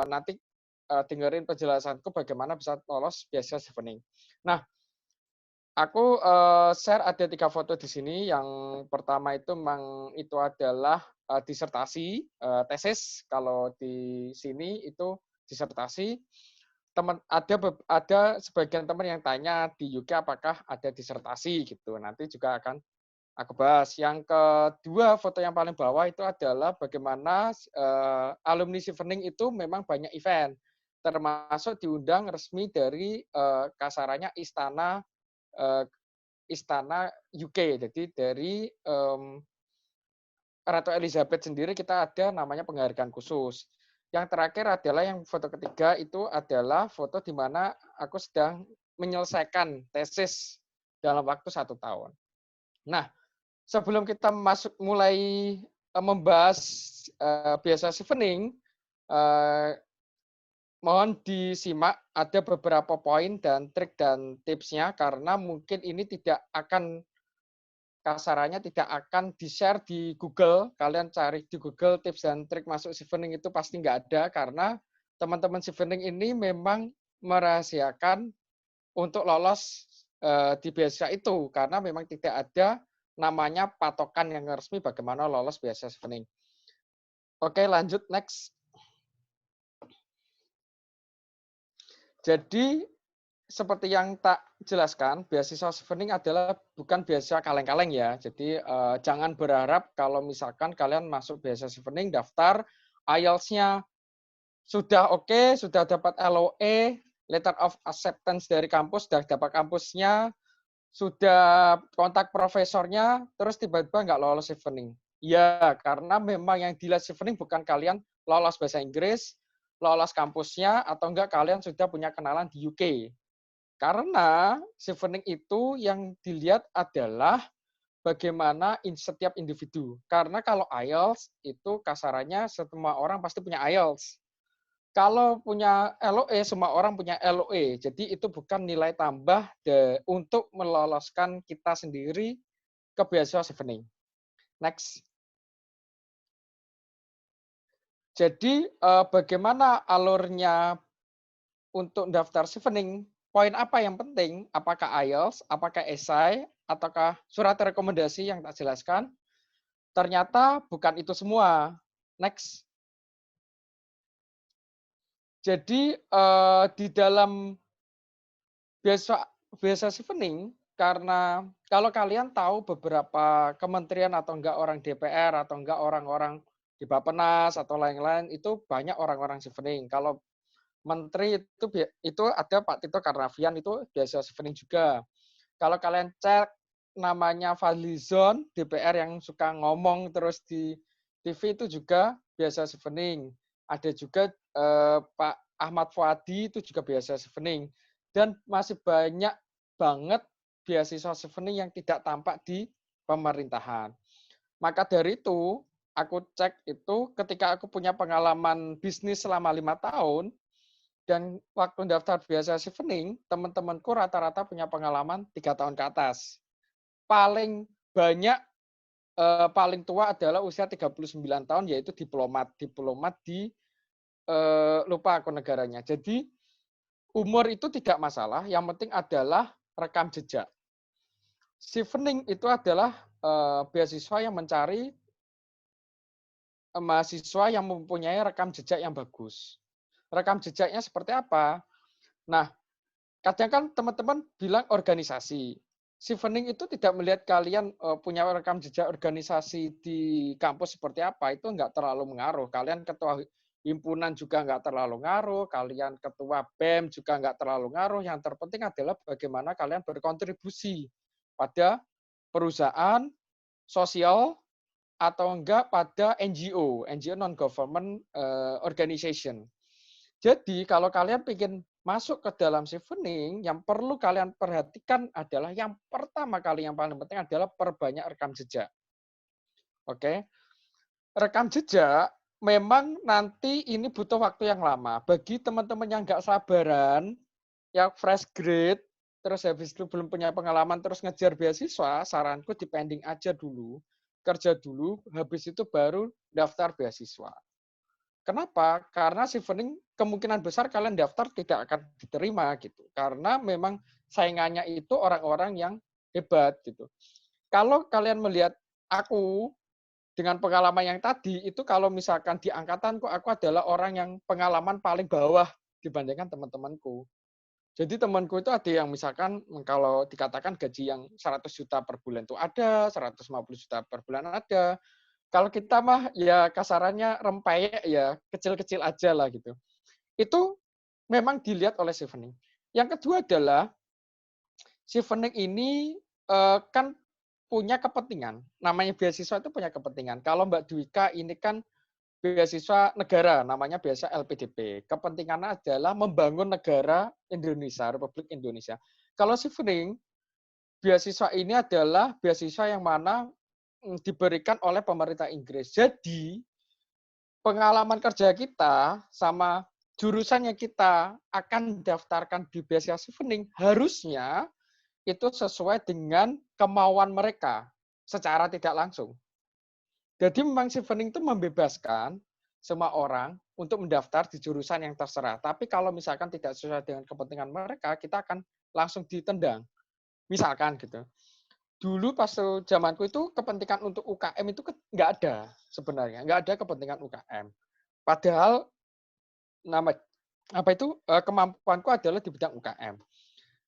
nanti dengerin penjelasanku bagaimana bisa lolos beasiswa Chevening. Nah, aku share ada 3 foto di sini. Yang pertama itu memang itu adalah disertasi, tesis. Kalau di sini itu disertasi. Ada sebagian teman yang tanya di UK apakah ada disertasi gitu. Nanti juga akan aku bahas. Yang kedua, foto yang paling bawah itu adalah bagaimana alumni Chevening itu memang banyak event, termasuk diundang resmi dari kasarannya istana UK. Jadi dari Ratu Elizabeth sendiri kita ada namanya penghargaan khusus. Yang terakhir adalah yang foto ketiga itu adalah foto di mana aku sedang menyelesaikan tesis dalam waktu 1 tahun. Nah, sebelum kita mulai membahas beasiswa Chevening, mohon disimak ada beberapa poin dan trik dan tipsnya karena mungkin ini kasarannya tidak akan di-share di Google. Kalian cari di Google tips dan trik masuk Chevening itu pasti nggak ada karena teman-teman Chevening ini memang merahasiakan untuk lolos di beasiswa itu karena memang tidak ada namanya patokan yang resmi bagaimana lolos beasiswa Chevening. Oke, lanjut next. Jadi seperti yang tak jelaskan, beasiswa Chevening adalah bukan beasiswa kaleng-kaleng ya. Jadi jangan berharap kalau misalkan kalian masuk beasiswa Chevening, daftar IELTS-nya sudah oke, sudah dapat LOE, letter of acceptance dari kampus, sudah dapat kampusnya, sudah kontak profesornya, terus tiba-tiba nggak lolos Chevening. Ya, karena memang yang dilihat Chevening bukan kalian lolos bahasa Inggris, lolos kampusnya, atau enggak kalian sudah punya kenalan di UK. Karena Chevening itu yang dilihat adalah bagaimana setiap individu. Karena kalau IELTS itu kasarannya semua orang pasti punya IELTS. Kalau punya LOE, semua orang punya LOE. Jadi itu bukan nilai tambah untuk meloloskan kita sendiri ke beasiswa Chevening. Next. Jadi bagaimana alurnya untuk daftar Chevening? Poin apa yang penting? Apakah IELTS, apakah esai, ataukah surat rekomendasi yang tak jelaskan? Ternyata bukan itu semua. Next. Jadi di dalam beasiswa Chevening, karena kalau kalian tahu beberapa kementerian atau enggak orang DPR atau enggak orang-orang di Bappenas atau lain-lain itu banyak orang-orang Chevening. Kalau menteri itu ada Pak Tito Karnavian itu beasiswa Chevening juga. Kalau kalian cek namanya Fadlizon DPR yang suka ngomong terus di TV itu juga beasiswa Chevening. Ada juga Pak Ahmad Fuadi itu juga beasiswa Chevening. Dan masih banyak banget beasiswa Chevening yang tidak tampak di pemerintahan. Maka dari itu, aku cek itu ketika aku punya pengalaman bisnis selama 5 tahun, dan waktu daftar beasiswa Chevening, teman-temanku rata-rata punya pengalaman 3 tahun ke atas. Paling banyak, paling tua adalah usia 39 tahun, yaitu diplomat. Diplomat di, lupa aku negaranya. Jadi, umur itu tidak masalah, yang penting adalah rekam jejak. Chevening itu adalah beasiswa yang mencari mahasiswa yang mempunyai rekam jejak yang bagus. Rekam jejaknya seperti apa? Nah, kadang kan teman-teman bilang organisasi. Chevening itu tidak melihat kalian punya rekam jejak organisasi di kampus seperti apa, itu nggak terlalu mengaruh. Kalian ketua himpunan juga nggak terlalu ngaruh, kalian ketua BEM juga nggak terlalu ngaruh. Yang terpenting adalah bagaimana kalian berkontribusi pada perusahaan, sosial, atau enggak pada NGO non-government organization. Jadi kalau kalian ingin masuk ke dalam Chevening, yang perlu kalian perhatikan adalah yang pertama kali yang paling penting adalah perbanyak rekam jejak. Oke, rekam jejak memang nanti ini butuh waktu yang lama. Bagi teman-teman yang nggak sabaran, yang fresh grade, terus habis itu belum punya pengalaman, terus ngejar beasiswa, saranku dipending aja dulu, kerja dulu, habis itu baru daftar beasiswa. Kenapa? Karena chevening kemungkinan besar kalian daftar tidak akan diterima gitu. Karena memang saingannya itu orang-orang yang hebat gitu. Kalau kalian melihat aku dengan pengalaman yang tadi, itu kalau misalkan di angkatanku, aku adalah orang yang pengalaman paling bawah dibandingkan teman-temanku. Jadi temanku itu ada yang misalkan kalau dikatakan gaji yang 100 juta per bulan itu ada, 150 juta per bulan ada. Kalau kita mah ya kasarannya rempeyek ya, kecil-kecil aja lah gitu. Itu memang dilihat oleh chevening. Yang kedua adalah chevening ini kan punya kepentingan. Namanya beasiswa itu punya kepentingan. Kalau Mbak Dwika ini kan beasiswa negara, namanya biasa LPDP. Kepentingannya adalah membangun negara Indonesia, Republik Indonesia. Kalau chevening, beasiswa ini adalah beasiswa yang mana diberikan oleh pemerintah Inggris. Jadi, pengalaman kerja kita sama jurusan yang kita akan daftarkan di beasiswa chevening harusnya itu sesuai dengan kemauan mereka secara tidak langsung. Jadi memang chevening itu membebaskan semua orang untuk mendaftar di jurusan yang terserah. Tapi kalau misalkan tidak sesuai dengan kepentingan mereka, kita akan langsung ditendang. Misalkan gitu. Dulu pas zamanku itu kepentingan untuk UKM itu nggak ada sebenarnya, nggak ada kepentingan UKM. Padahal nama apa itu kemampuanku adalah di bidang UKM.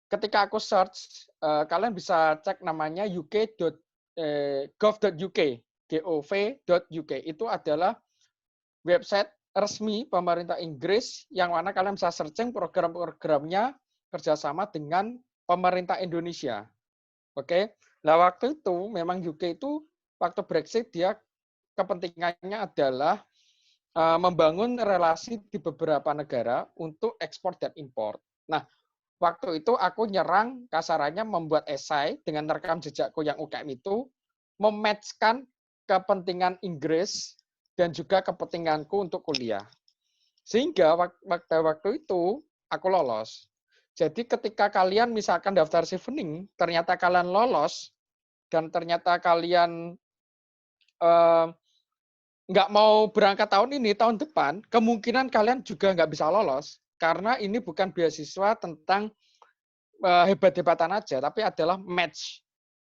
Ketika aku search, kalian bisa cek namanya uk.gov.uk, gov.uk. Itu adalah website resmi pemerintah Inggris yang mana kalian bisa searching program-programnya kerjasama dengan pemerintah Indonesia. Oke, nah waktu itu memang UK itu waktu Brexit dia kepentingannya adalah membangun relasi di beberapa negara untuk ekspor dan impor. Nah, waktu itu aku nyerang kasarannya membuat esai dengan rekam jejakku yang UKM itu mematchkan kepentingan Inggris dan juga kepentinganku untuk kuliah. Sehingga waktu itu aku lolos. Jadi ketika kalian misalkan daftar chevening, ternyata kalian lolos dan ternyata kalian nggak mau berangkat tahun ini, tahun depan, kemungkinan kalian juga nggak bisa lolos. Karena ini bukan beasiswa tentang hebat-hebatan aja, tapi adalah match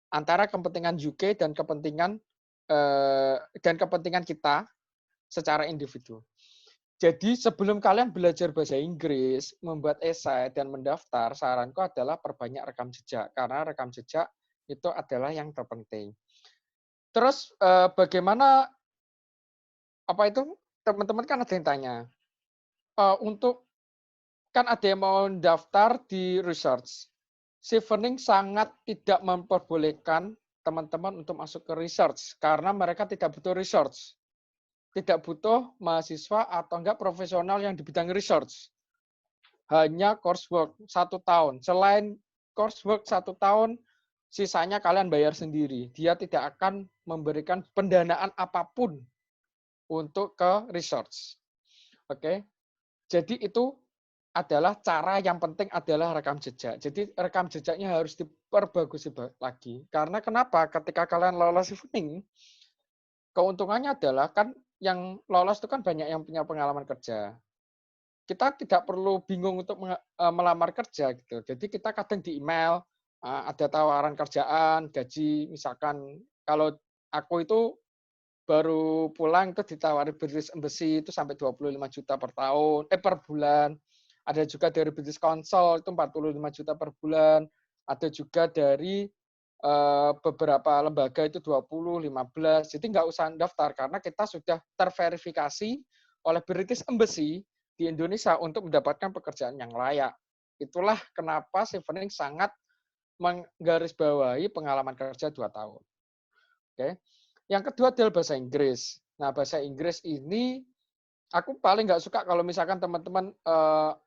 antara kepentingan UK dan kepentingan kita secara individu. Jadi sebelum kalian belajar bahasa Inggris, membuat esai dan mendaftar, saranku adalah perbanyak rekam jejak karena rekam jejak itu adalah yang terpenting. Terus bagaimana apa itu teman-teman kan ada yang tanya untuk kan ada yang mau daftar di research. Chevening sangat tidak memperbolehkan teman-teman untuk masuk ke research karena mereka tidak butuh research. Tidak butuh mahasiswa atau enggak profesional yang di bidang research. Hanya coursework 1 tahun. Selain coursework 1 tahun, sisanya kalian bayar sendiri. Dia tidak akan memberikan pendanaan apapun untuk ke research. Oke, jadi itu adalah cara yang penting adalah rekam jejak. Jadi rekam jejaknya harus diperbagusi lagi. Karena kenapa? Ketika kalian lolos chevening, keuntungannya adalah kan yang lolos itu kan banyak yang punya pengalaman kerja. Kita tidak perlu bingung untuk melamar kerja gitu. Jadi kita kadang di email ada tawaran kerjaan, gaji misalkan kalau aku itu baru pulang itu ditawari British Embassy itu sampai 25 juta per tahun, per bulan. Ada juga dari British Council itu 45 juta per bulan. Ada juga dari beberapa lembaga itu 20, 15. Jadi nggak usah daftar karena kita sudah terverifikasi oleh British Embassy di Indonesia untuk mendapatkan pekerjaan yang layak. Itulah kenapa chevening sangat menggarisbawahi pengalaman kerja 2 tahun. Oke. Yang kedua adalah bahasa Inggris. Nah, bahasa Inggris ini aku paling nggak suka kalau misalkan teman-teman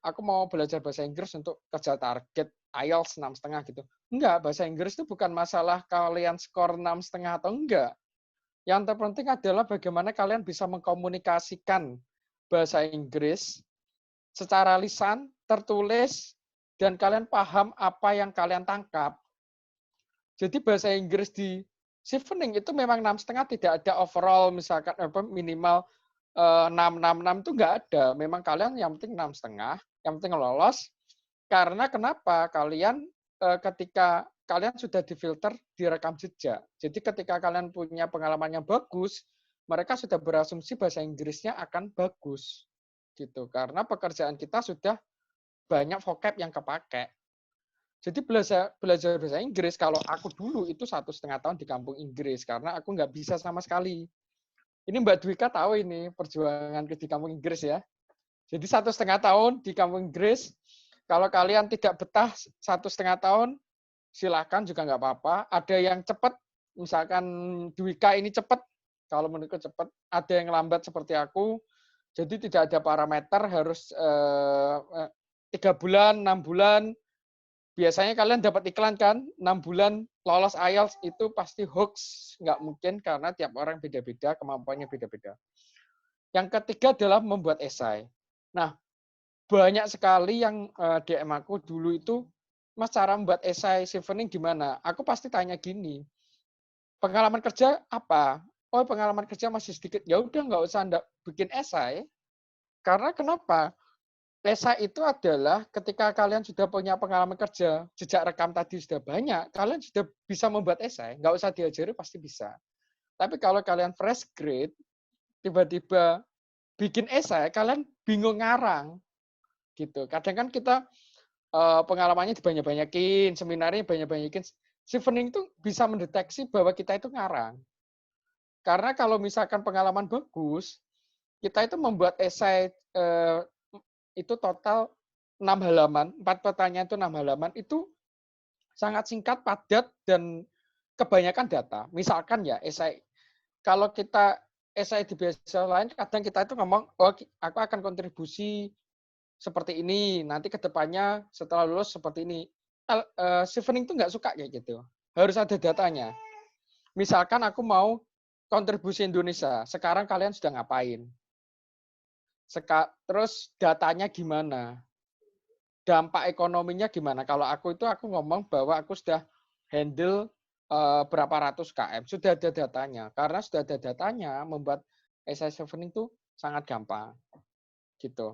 aku mau belajar bahasa Inggris untuk kerja target IELTS 6,5 gitu. Enggak, bahasa Inggris itu bukan masalah kalian skor 6,5 atau enggak. Yang terpenting adalah bagaimana kalian bisa mengkomunikasikan bahasa Inggris secara lisan, tertulis, dan kalian paham apa yang kalian tangkap. Jadi bahasa Inggris di chevening itu memang 6,5 tidak ada overall misalkan minimal 6 itu nggak ada. Memang kalian yang penting 6,5, yang penting lolos. Karena kenapa? Kalian ketika kalian sudah difilter di rekam jejak. Jadi ketika kalian punya pengalaman yang bagus, mereka sudah berasumsi bahasa Inggrisnya akan bagus. Gitu. Karena pekerjaan kita sudah banyak vocab yang kepake. Jadi belajar bahasa Inggris, kalau aku dulu itu 1,5 tahun di kampung Inggris, karena aku nggak bisa sama sekali. Ini Mbak Dwika tahu ini perjuangan di kampung Inggris ya. Jadi 1,5 tahun di kampung Inggris, kalau kalian tidak betah 1,5 tahun, silakan juga nggak apa-apa. Ada yang cepat, misalkan Dwika ini cepat, kalau menurutku cepat. Ada yang lambat seperti aku, jadi tidak ada parameter harus 3 bulan, 6 bulan. Biasanya kalian dapat iklan kan, 6 bulan lolos IELTS itu pasti hoax. Nggak mungkin karena tiap orang beda-beda, kemampuannya beda-beda. Yang ketiga adalah membuat esai. Nah, banyak sekali yang DM aku dulu itu, Mas, cara membuat esai chevening gimana? Aku pasti tanya gini, pengalaman kerja apa? Oh, pengalaman kerja masih sedikit. Ya udah, nggak usah bikin esai. Karena kenapa? Esai itu adalah ketika kalian sudah punya pengalaman kerja, jejak rekam tadi sudah banyak, kalian sudah bisa membuat esai. Nggak usah diajari, pasti bisa. Tapi kalau kalian fresh grade, tiba-tiba bikin esai, kalian bingung ngarang. Gitu. Kadang kan kita pengalamannya dibanyak-banyakin, seminarnya banyak-banyakin. Chevening itu bisa mendeteksi bahwa kita itu ngarang. Karena kalau misalkan pengalaman bagus, kita itu membuat esai itu total 6 halaman, 4 pertanyaan itu 6 halaman, itu sangat singkat, padat, dan kebanyakan data. Misalkan ya, esai, kalau kita esai di beasiswa lain, kadang kita itu ngomong, oh aku akan kontribusi seperti ini, nanti ke depannya setelah lulus seperti ini. Chevening itu nggak suka kayak gitu. Harus ada datanya. Misalkan aku mau kontribusi Indonesia, sekarang kalian sudah ngapain? Terus datanya gimana? Dampak ekonominya gimana? Kalau aku itu aku ngomong bahwa aku sudah handle berapa ratus KM, sudah ada datanya. Karena sudah ada datanya, membuat essay chevening itu sangat gampang. Gitu.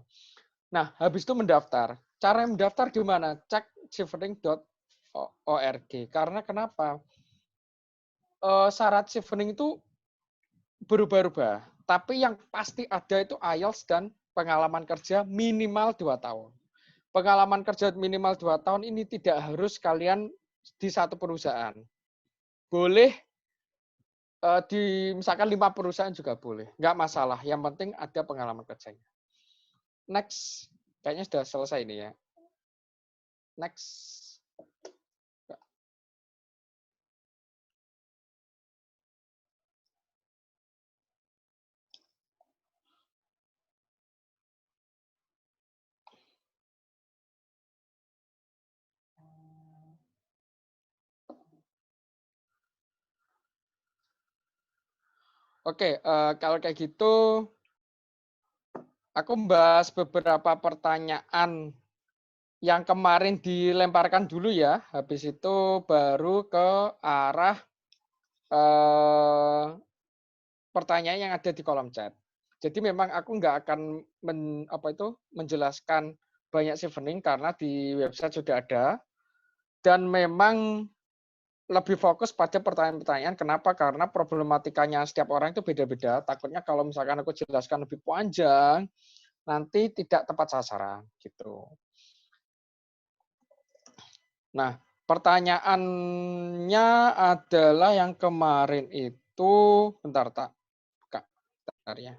Nah, habis itu mendaftar. Cara mendaftar gimana? Cek chevening.org. Karena kenapa? Syarat chevening itu berubah-ubah. Tapi yang pasti ada itu IELTS dan pengalaman kerja minimal 2 tahun. Pengalaman kerja minimal 2 tahun ini tidak harus kalian di satu perusahaan. Boleh di misalkan 5 perusahaan juga boleh. Nggak masalah. Yang penting ada pengalaman kerjanya. Next. Kayaknya sudah selesai ini ya. Next. Oke, kalau kayak gitu, aku membahas beberapa pertanyaan yang kemarin dilemparkan dulu ya. Habis itu baru ke arah pertanyaan yang ada di kolom chat. Jadi memang aku nggak akan menjelaskan banyak chevening karena di website sudah ada. Dan memang lebih fokus pada pertanyaan-pertanyaan. Kenapa? Karena problematikanya setiap orang itu beda-beda. Takutnya kalau misalkan aku jelaskan lebih panjang, nanti tidak tepat sasaran. Gitu. Nah, pertanyaannya adalah yang kemarin itu, bentar tak, bentar ya.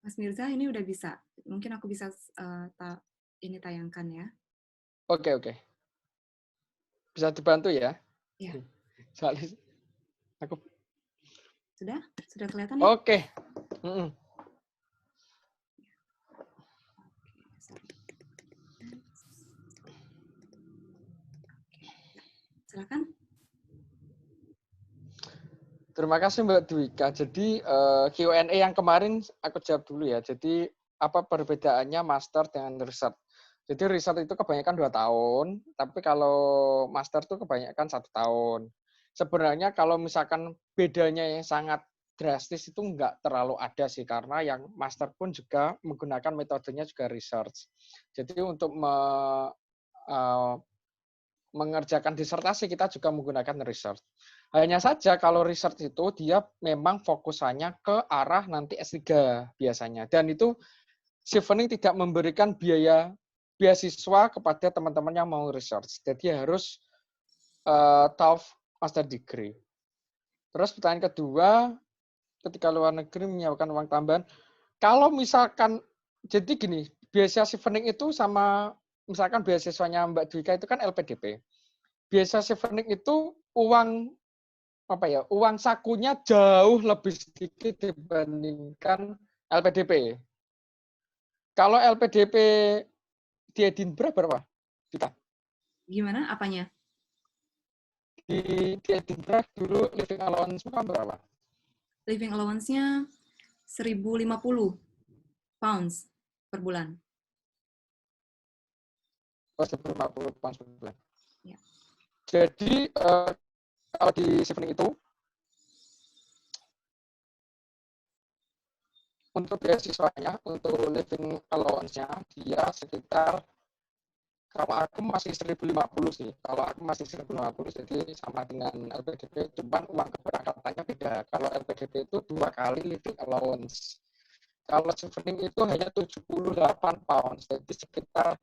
Mas Mirza, ini udah bisa. Mungkin aku bisa ini tayangkan ya. Oke. Bisa dibantu ya? Ya. Soalnya aku. Sudah kelihatan ya? Oke. Silakan. Terima kasih Mbak Dwika. Jadi Q&A yang kemarin aku jawab dulu ya. Jadi apa perbedaannya master dengan research? Jadi riset itu kebanyakan 2 tahun, tapi kalau master itu kebanyakan 1 tahun. Sebenarnya kalau misalkan bedanya yang sangat drastis itu nggak terlalu ada sih, karena yang master pun juga menggunakan metodenya juga research. Jadi untuk mengerjakan disertasi kita juga menggunakan research. Hanya saja kalau research itu dia memang fokusannya ke arah nanti S3 biasanya. Dan itu Chevening tidak memberikan beasiswa kepada teman-teman yang mau research. Jadi harus TOEFL master degree. Terus pertanyaan kedua, ketika luar negeri menyewakan uang tambahan, kalau misalkan, jadi gini, beasiswa Chevening itu sama, misalkan beasiswanya Mbak Dwika itu kan LPDP. Beasiswa Chevening itu uang uang sakunya jauh lebih sedikit dibandingkan LPDP. Kalau LPDP di Edinburgh berapa? Kita. Gimana? Apanya? Di Edinburgh dulu living allowance berapa? Living allowance-nya 1.050 pounds per bulan. 150 pounds per bulan. Ya. Jadi kalau di Chevening itu untuk beasiswanya, untuk living allowance-nya dia sekitar, kalau aku masih 1.050 sih. Kalau aku masih 1.050, jadi sama dengan LPDP, cuman uang keberangkatannya beda. Kalau LPDP itu 2 kali living allowance. Kalau Chevening itu hanya 78 pounds, jadi sekitar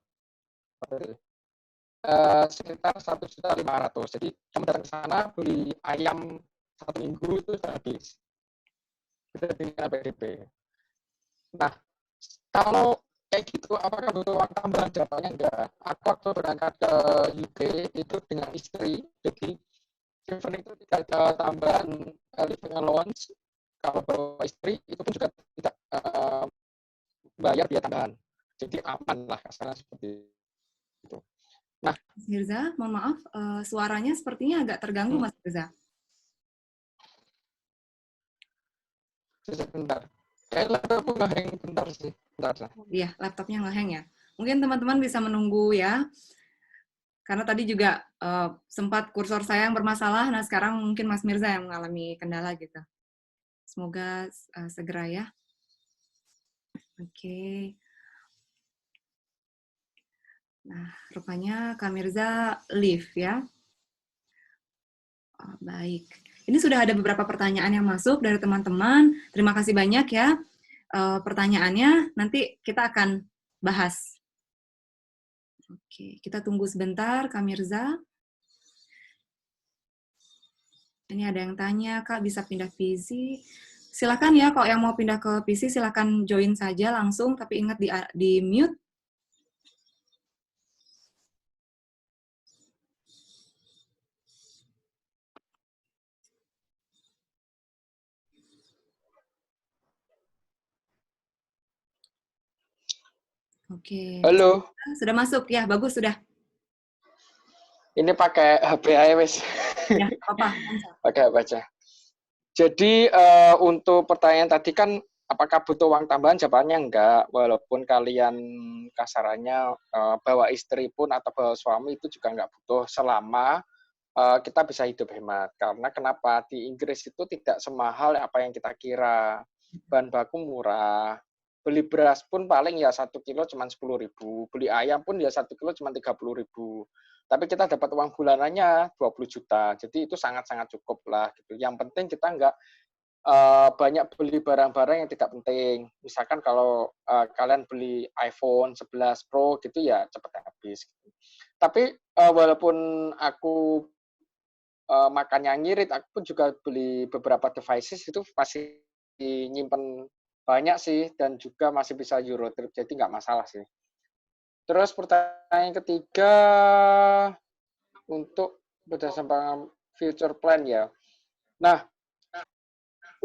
1.500.000. Jadi kamu datang ke sana beli ayam 1 minggu itu sudah habis. Beda dengan LPDP. Nah, kalau kayak gitu, apakah butuh uang tambahan? Jawabannya enggak. Aku waktu berangkat ke UK itu dengan istri, jadi Chevening itu tidak ada tambahan living allowance. Kalau bawa istri itu pun juga tidak bayar biaya tambahan. Jadi aman lah kasarnya seperti itu. Nah, Mas Mirza, mohon maaf, suaranya sepertinya agak terganggu, Mas Mirza. sebentar. Kayak laptopku ngehang bentar sih. Bentar. Iya, laptopnya ngehang ya. Mungkin teman-teman bisa menunggu ya. Karena tadi juga sempat kursor saya yang bermasalah, nah sekarang mungkin Mas Mirza yang mengalami kendala gitu. Semoga segera ya. Oke. Nah, rupanya Kak Mirza live ya. Oh, baik. Ini sudah ada beberapa pertanyaan yang masuk dari teman-teman. Terima kasih banyak ya pertanyaannya. Nanti kita akan bahas. Oke, kita tunggu sebentar, Kak Mirza. Ini ada yang tanya, Kak bisa pindah PC? Silakan ya, kalau yang mau pindah ke PC silakan join saja langsung, tapi ingat di mute. Oke. Halo. Sudah masuk ya, bagus sudah. Ini pakai HP aja wes. Ya, apa? Pakai HP aja. Jadi untuk pertanyaan tadi kan apakah butuh uang tambahan? Jawabannya enggak. Walaupun kalian kasarannya bawa istri pun atau bawa suami itu juga enggak butuh selama kita bisa hidup hemat. Karena kenapa? Di Inggris itu tidak semahal apa yang kita kira. Bahan baku murah. Beli beras pun paling ya 1 kilo cuma 10.000. Beli ayam pun ya 1 kilo cuma 30.000. Tapi kita dapat uang bulanannya 20 juta. Jadi itu sangat-sangat cukup lah. Gitu. Yang penting kita nggak banyak beli barang-barang yang tidak penting. Misalkan kalau kalian beli iPhone 11 Pro gitu ya cepat habis. Gitu. Tapi walaupun aku makannya ngirit, aku pun juga beli beberapa devices itu masih nyimpen banyak sih dan juga masih bisa Eurotrip, jadi nggak masalah sih. Terus pertanyaan ketiga, untuk berdasarkan future plan ya. Nah,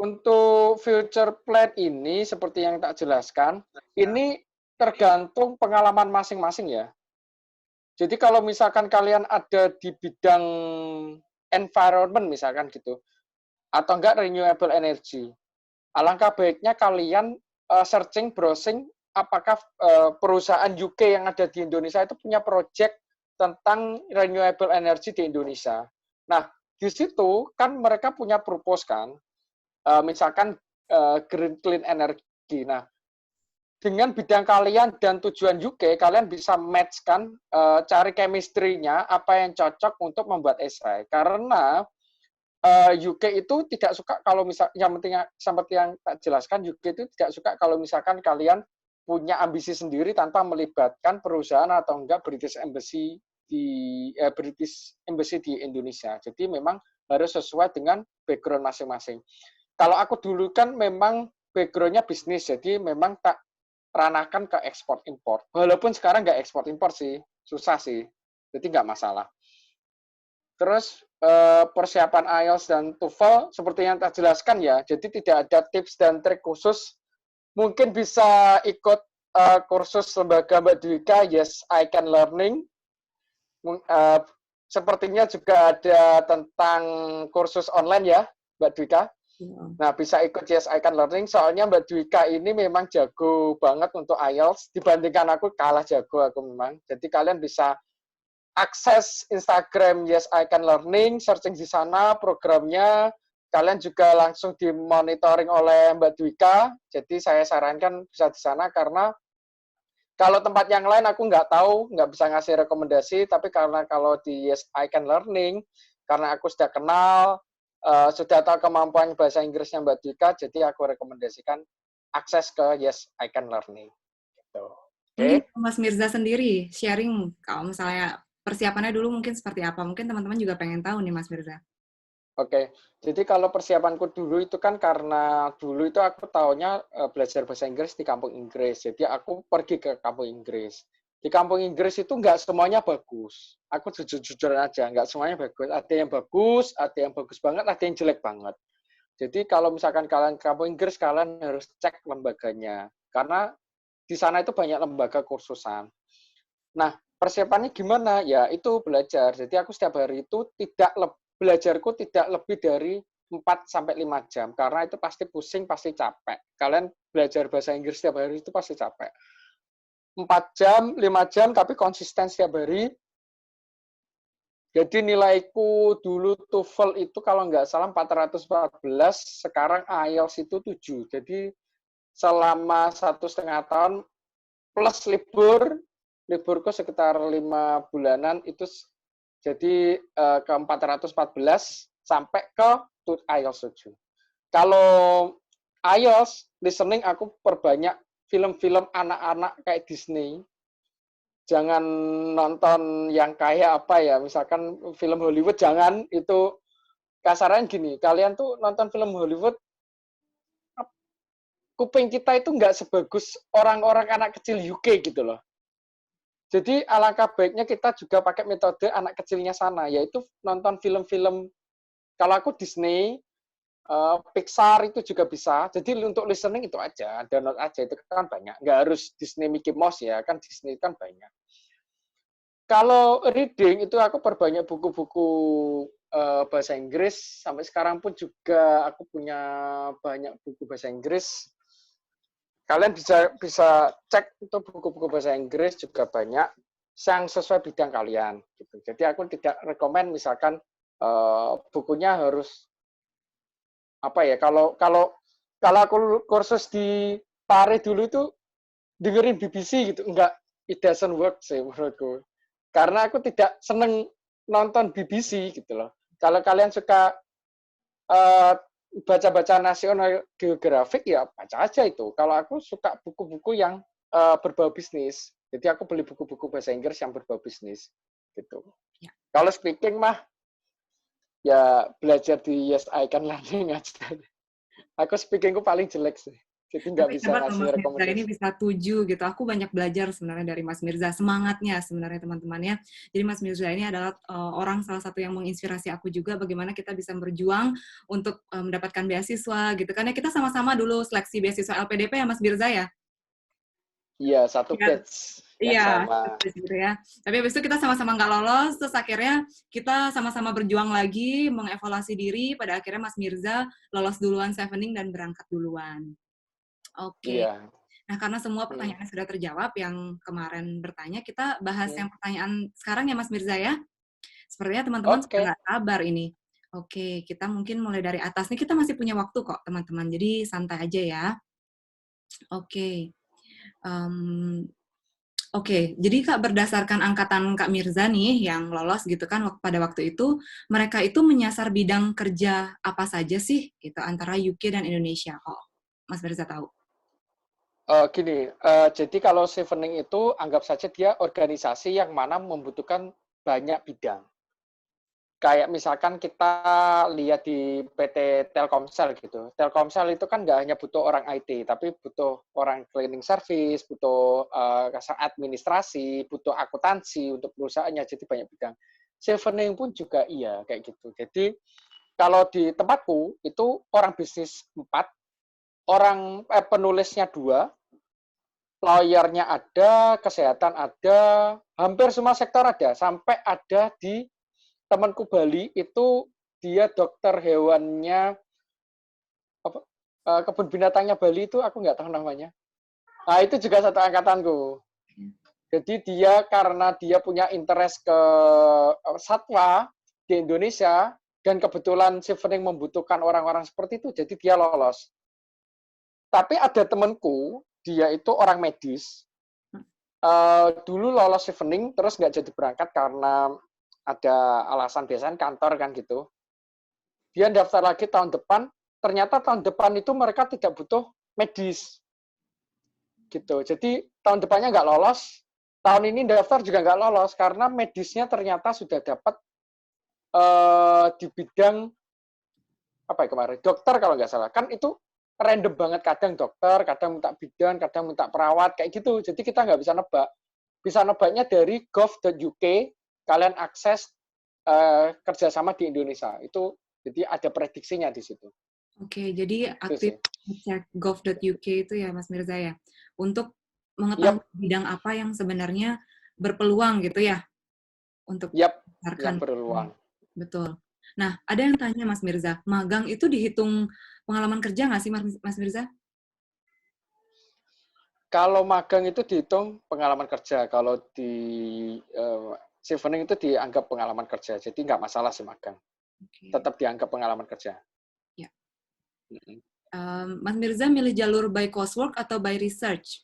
untuk future plan ini seperti yang tak jelaskan, ini tergantung pengalaman masing-masing ya. Jadi kalau misalkan kalian ada di bidang environment misalkan gitu, atau enggak renewable energy, alangkah baiknya kalian searching, browsing, apakah perusahaan UK yang ada di Indonesia itu punya project tentang renewable energy di Indonesia. Nah, di situ kan mereka punya propose kan, misalkan green clean energy. Nah, dengan bidang kalian dan tujuan UK, kalian bisa match-kan, cari chemistry-nya, apa yang cocok untuk membuat esai. Karena UK itu tidak suka kalau yang penting seperti yang tak jelaskan, UK itu tidak suka kalau misalkan kalian punya ambisi sendiri tanpa melibatkan perusahaan atau enggak British Embassy di Indonesia. Jadi memang harus sesuai dengan background masing-masing. Kalau aku dulu kan memang background-nya bisnis, jadi memang tak ranahkan ke ekspor impor. Walaupun sekarang nggak ekspor impor sih, susah sih, jadi nggak masalah. Terus persiapan IELTS dan TOEFL seperti yang tak jelaskan ya, jadi tidak ada tips dan trik khusus. Mungkin bisa ikut kursus lembaga Mbak Dwika, Yes I Can Learning. Sepertinya juga ada tentang kursus online ya, Mbak Dwika. Nah, bisa ikut Yes I Can Learning, soalnya Mbak Dwika ini memang jago banget untuk IELTS. Dibandingkan aku, kalah jago aku memang. Jadi kalian bisa akses Instagram Yes I Can Learning, searching di sana programnya. Kalian juga langsung dimonitoring oleh Mbak Dwika. Jadi saya sarankan bisa di sana, karena kalau tempat yang lain aku nggak tahu, nggak bisa ngasih rekomendasi, tapi karena kalau di Yes I Can Learning, karena aku sudah kenal, sudah tahu kemampuan bahasa Inggrisnya Mbak Dwika, jadi aku rekomendasikan akses ke Yes I Can Learning. Gitu. Mungkin Oke. Mas Mirza sendiri sharing kalau misalnya persiapannya dulu mungkin seperti apa. Mungkin teman-teman juga pengen tahu nih Mas Mirza. Oke, jadi kalau persiapanku dulu itu kan karena dulu itu aku taunya belajar bahasa Inggris di kampung Inggris. Jadi aku pergi ke kampung Inggris. Di kampung Inggris itu nggak semuanya bagus. Aku jujur-jujur aja, nggak semuanya bagus. Ada yang bagus banget, ada yang jelek banget. Jadi kalau misalkan kalian ke kampung Inggris, kalian harus cek lembaganya. Karena di sana itu banyak lembaga kursusan. Nah, persiapannya gimana? Ya, itu belajar. Jadi aku setiap hari itu belajarku tidak lebih dari 4 sampai 5 jam, karena itu pasti pusing, pasti capek. Kalian belajar bahasa Inggris setiap hari itu pasti capek. 4 jam, 5 jam, tapi konsisten setiap hari. Jadi nilaiku dulu TOEFL itu kalau nggak salah 414, sekarang IELTS itu 7. Jadi selama 1,5 tahun plus liburku sekitar 5 bulanan itu jadi ke 414 sampai ke IELTS 7. Kalau IELTS listening aku perbanyak film-film anak-anak kayak Disney. Jangan nonton yang kayak apa ya, misalkan film Hollywood jangan, itu kasarnya gini, kalian tuh nonton film Hollywood, kuping kita itu nggak sebagus orang-orang anak kecil UK gitu loh. Jadi alangkah baiknya kita juga pakai metode anak kecilnya sana, yaitu nonton film-film, kalau aku Disney, Pixar itu juga bisa. Jadi untuk listening itu aja, download aja, itu kan banyak. Nggak harus Disney Mickey Mouse ya, kan Disney kan banyak. Kalau reading itu aku perbanyak buku-buku bahasa Inggris. Sampai sekarang pun juga aku punya banyak buku bahasa Inggris. Kalian bisa cek itu buku-buku bahasa Inggris juga banyak yang sesuai bidang kalian. Gitu. Jadi aku tidak rekomen misalkan bukunya harus apa ya, kalau aku kursus di Pare dulu itu dengerin BBC gitu, enggak, it doesn't work sih menurutku. Karena aku tidak seneng nonton BBC gitu loh. Kalau kalian suka baca-baca National Geographic ya baca aja itu. Kalau aku suka buku-buku yang berbau bisnis. Jadi aku beli buku-buku bahasa Inggris yang berbau bisnis gitu. Ya. Kalau speaking mah ya belajar di Yes I Can Learning aja. Aku speakingku paling jelek sih. Jadi nggak Tapi bisa hebat loh ngasih Mas Mirza ini rekomendasi. bisa 7 gitu. Aku banyak belajar sebenarnya dari Mas Mirza. Semangatnya sebenarnya teman-teman ya. Jadi Mas Mirza ini adalah orang salah satu yang menginspirasi aku juga bagaimana kita bisa berjuang untuk mendapatkan beasiswa gitu. Karena kita sama-sama dulu seleksi beasiswa LPDP ya Mas Mirza ya. Iya, satu Ya, batch yang iya, sama. gitu ya. Tapi habis itu kita sama-sama nggak lolos, terus akhirnya kita sama-sama berjuang lagi, mengevaluasi diri, pada akhirnya Mas Mirza lolos duluan Chevening dan berangkat duluan. Oke. Iya. Nah, karena semua Hmm. pertanyaan sudah terjawab yang kemarin bertanya, kita bahas Hmm. yang pertanyaan sekarang ya Mas Mirza ya. Sepertinya teman-teman sudah Oke. nggak sabar ini. Oke, kita mungkin mulai dari atas nih, kita masih punya waktu kok teman-teman, jadi santai aja ya. Oke, mmm, oke, jadi Kak, berdasarkan angkatan Kak Mirza nih yang lolos gitu kan pada waktu itu, mereka itu menyasar bidang kerja apa saja sih gitu antara UK dan Indonesia? Oh, Mas Mirza tahu? Gini, jadi kalau Chevening itu anggap saja dia organisasi yang mana membutuhkan banyak bidang. Kayak misalkan kita lihat di PT Telkomsel gitu. Telkomsel itu kan nggak hanya butuh orang IT, tapi butuh orang cleaning service, butuh administrasi, butuh akuntansi untuk perusahaannya, jadi banyak bidang. Chevening pun juga iya, kayak gitu. Jadi kalau di tempatku itu orang bisnis 4, penulisnya 2, lawyernya ada, kesehatan ada, hampir semua sektor ada, sampai ada di temanku Bali itu dia dokter hewannya apa kebun binatangnya Bali itu aku nggak tahu namanya. Nah, itu juga satu angkatanku. Jadi dia karena dia punya interest ke satwa di Indonesia dan kebetulan Chevening membutuhkan orang-orang seperti itu, jadi dia lolos. Tapi ada temanku, dia itu orang medis, dulu lolos Chevening terus nggak jadi berangkat karena ada alasan biasanya kantor kan gitu. Dia daftar lagi tahun depan, ternyata tahun depan itu mereka tidak butuh medis gitu. Jadi tahun depannya nggak lolos, tahun ini daftar juga nggak lolos karena medisnya ternyata sudah dapat di bidang apa ya kemarin, dokter kalau nggak salah. Kan itu random banget, kadang dokter, kadang minta bidan, kadang minta perawat kayak gitu. Jadi kita nggak bisa nebak. Bisa nebaknya dari gov.uk, kalian akses kerjasama di Indonesia. Itu jadi ada prediksinya di situ. Oke, jadi Itu sih. aktif cek gov.uk itu ya Mas Mirza ya, untuk Yap, mengetahui bidang apa yang sebenarnya berpeluang gitu ya untuk yap, yang daftarkan. berpeluang. Betul. Nah, ada yang tanya Mas Mirza, magang itu dihitung pengalaman kerja nggak sih Mas Mirza? Kalau magang itu dihitung pengalaman kerja. Kalau di Chevening itu dianggap pengalaman kerja. Jadi nggak masalah sih magang. Oke. Tetap dianggap pengalaman kerja. Ya. Mas Mirza milih jalur by coursework atau by research?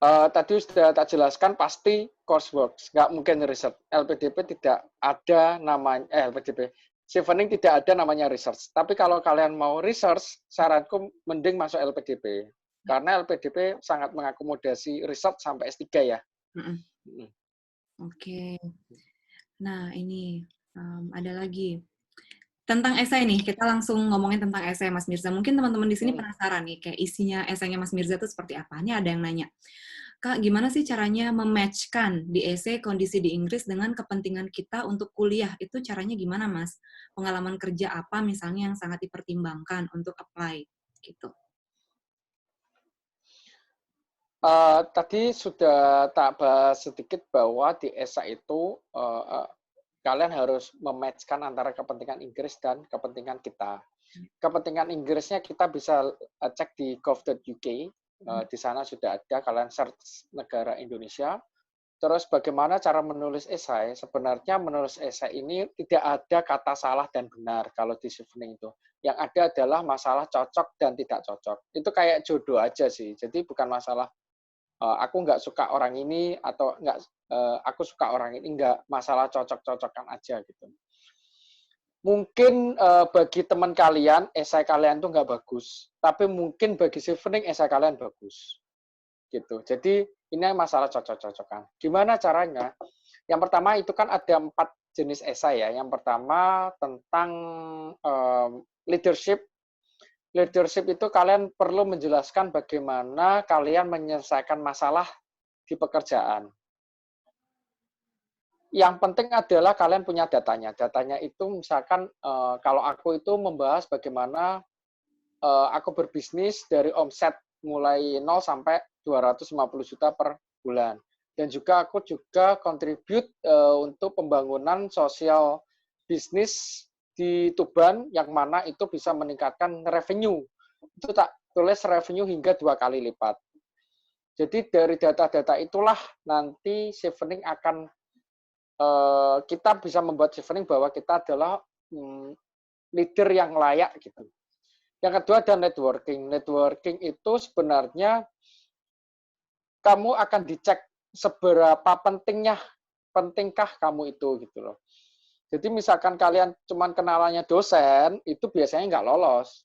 Tadi sudah tak jelaskan pasti coursework, nggak mungkin research. LPDP tidak ada namanya, LPDP, Chevening tidak ada namanya research. Tapi kalau kalian mau research, saranku mending masuk LPDP. Ya. Karena LPDP sangat mengakomodasi research sampai S3 ya. Oke. Nah, ini ada lagi. Tentang esai nih, kita langsung ngomongin tentang esai Mas Mirza. Mungkin teman-teman di sini penasaran nih, kayak isinya esainya Mas Mirza itu seperti apa? Ini ada yang nanya, Kak, gimana sih caranya mematchkan di esai kondisi di Inggris dengan kepentingan kita untuk kuliah? Itu caranya gimana, Mas? Pengalaman kerja apa misalnya yang sangat dipertimbangkan untuk apply? Gitu. Tadi sudah tak bahas sedikit bahwa di ESA itu kalian harus mematchkan antara kepentingan Inggris dan kepentingan kita. Kepentingan Inggrisnya kita bisa cek di gov.uk, di sana sudah ada, kalian search negara Indonesia. Terus bagaimana cara menulis esai? Sebenarnya menulis esai ini tidak ada kata salah dan benar kalau di Chevening itu. Yang ada adalah masalah cocok dan tidak cocok. Itu kayak jodoh aja sih. Jadi bukan masalah aku nggak suka orang ini atau nggak aku suka orang ini, nggak, masalah cocok-cocokan aja gitu. Mungkin bagi teman kalian esai kalian tuh nggak bagus, tapi mungkin bagi Chevening esai kalian bagus gitu. Jadi ini masalah cocok-cocokan. Gimana caranya? Yang pertama itu kan ada 4 jenis esai ya. Yang pertama tentang leadership. Leadership itu kalian perlu menjelaskan bagaimana kalian menyelesaikan masalah di pekerjaan. Yang penting adalah kalian punya datanya. Datanya itu misalkan kalau aku itu membahas bagaimana aku berbisnis dari omset mulai 0 sampai 250 juta per bulan. Dan juga aku juga contribute untuk pembangunan sosial bisnis di Tuban yang mana itu bisa meningkatkan revenue. Itu tak tulis revenue hingga 2 kali lipat. Jadi dari data-data itulah nanti Chevening akan kita bisa membuat chevening bahwa kita adalah leader yang layak gitu. Yang kedua ada networking. Networking itu sebenarnya kamu akan dicek seberapa pentingkah kamu itu gitu loh. Jadi misalkan kalian cuman kenalannya dosen, itu biasanya nggak lolos.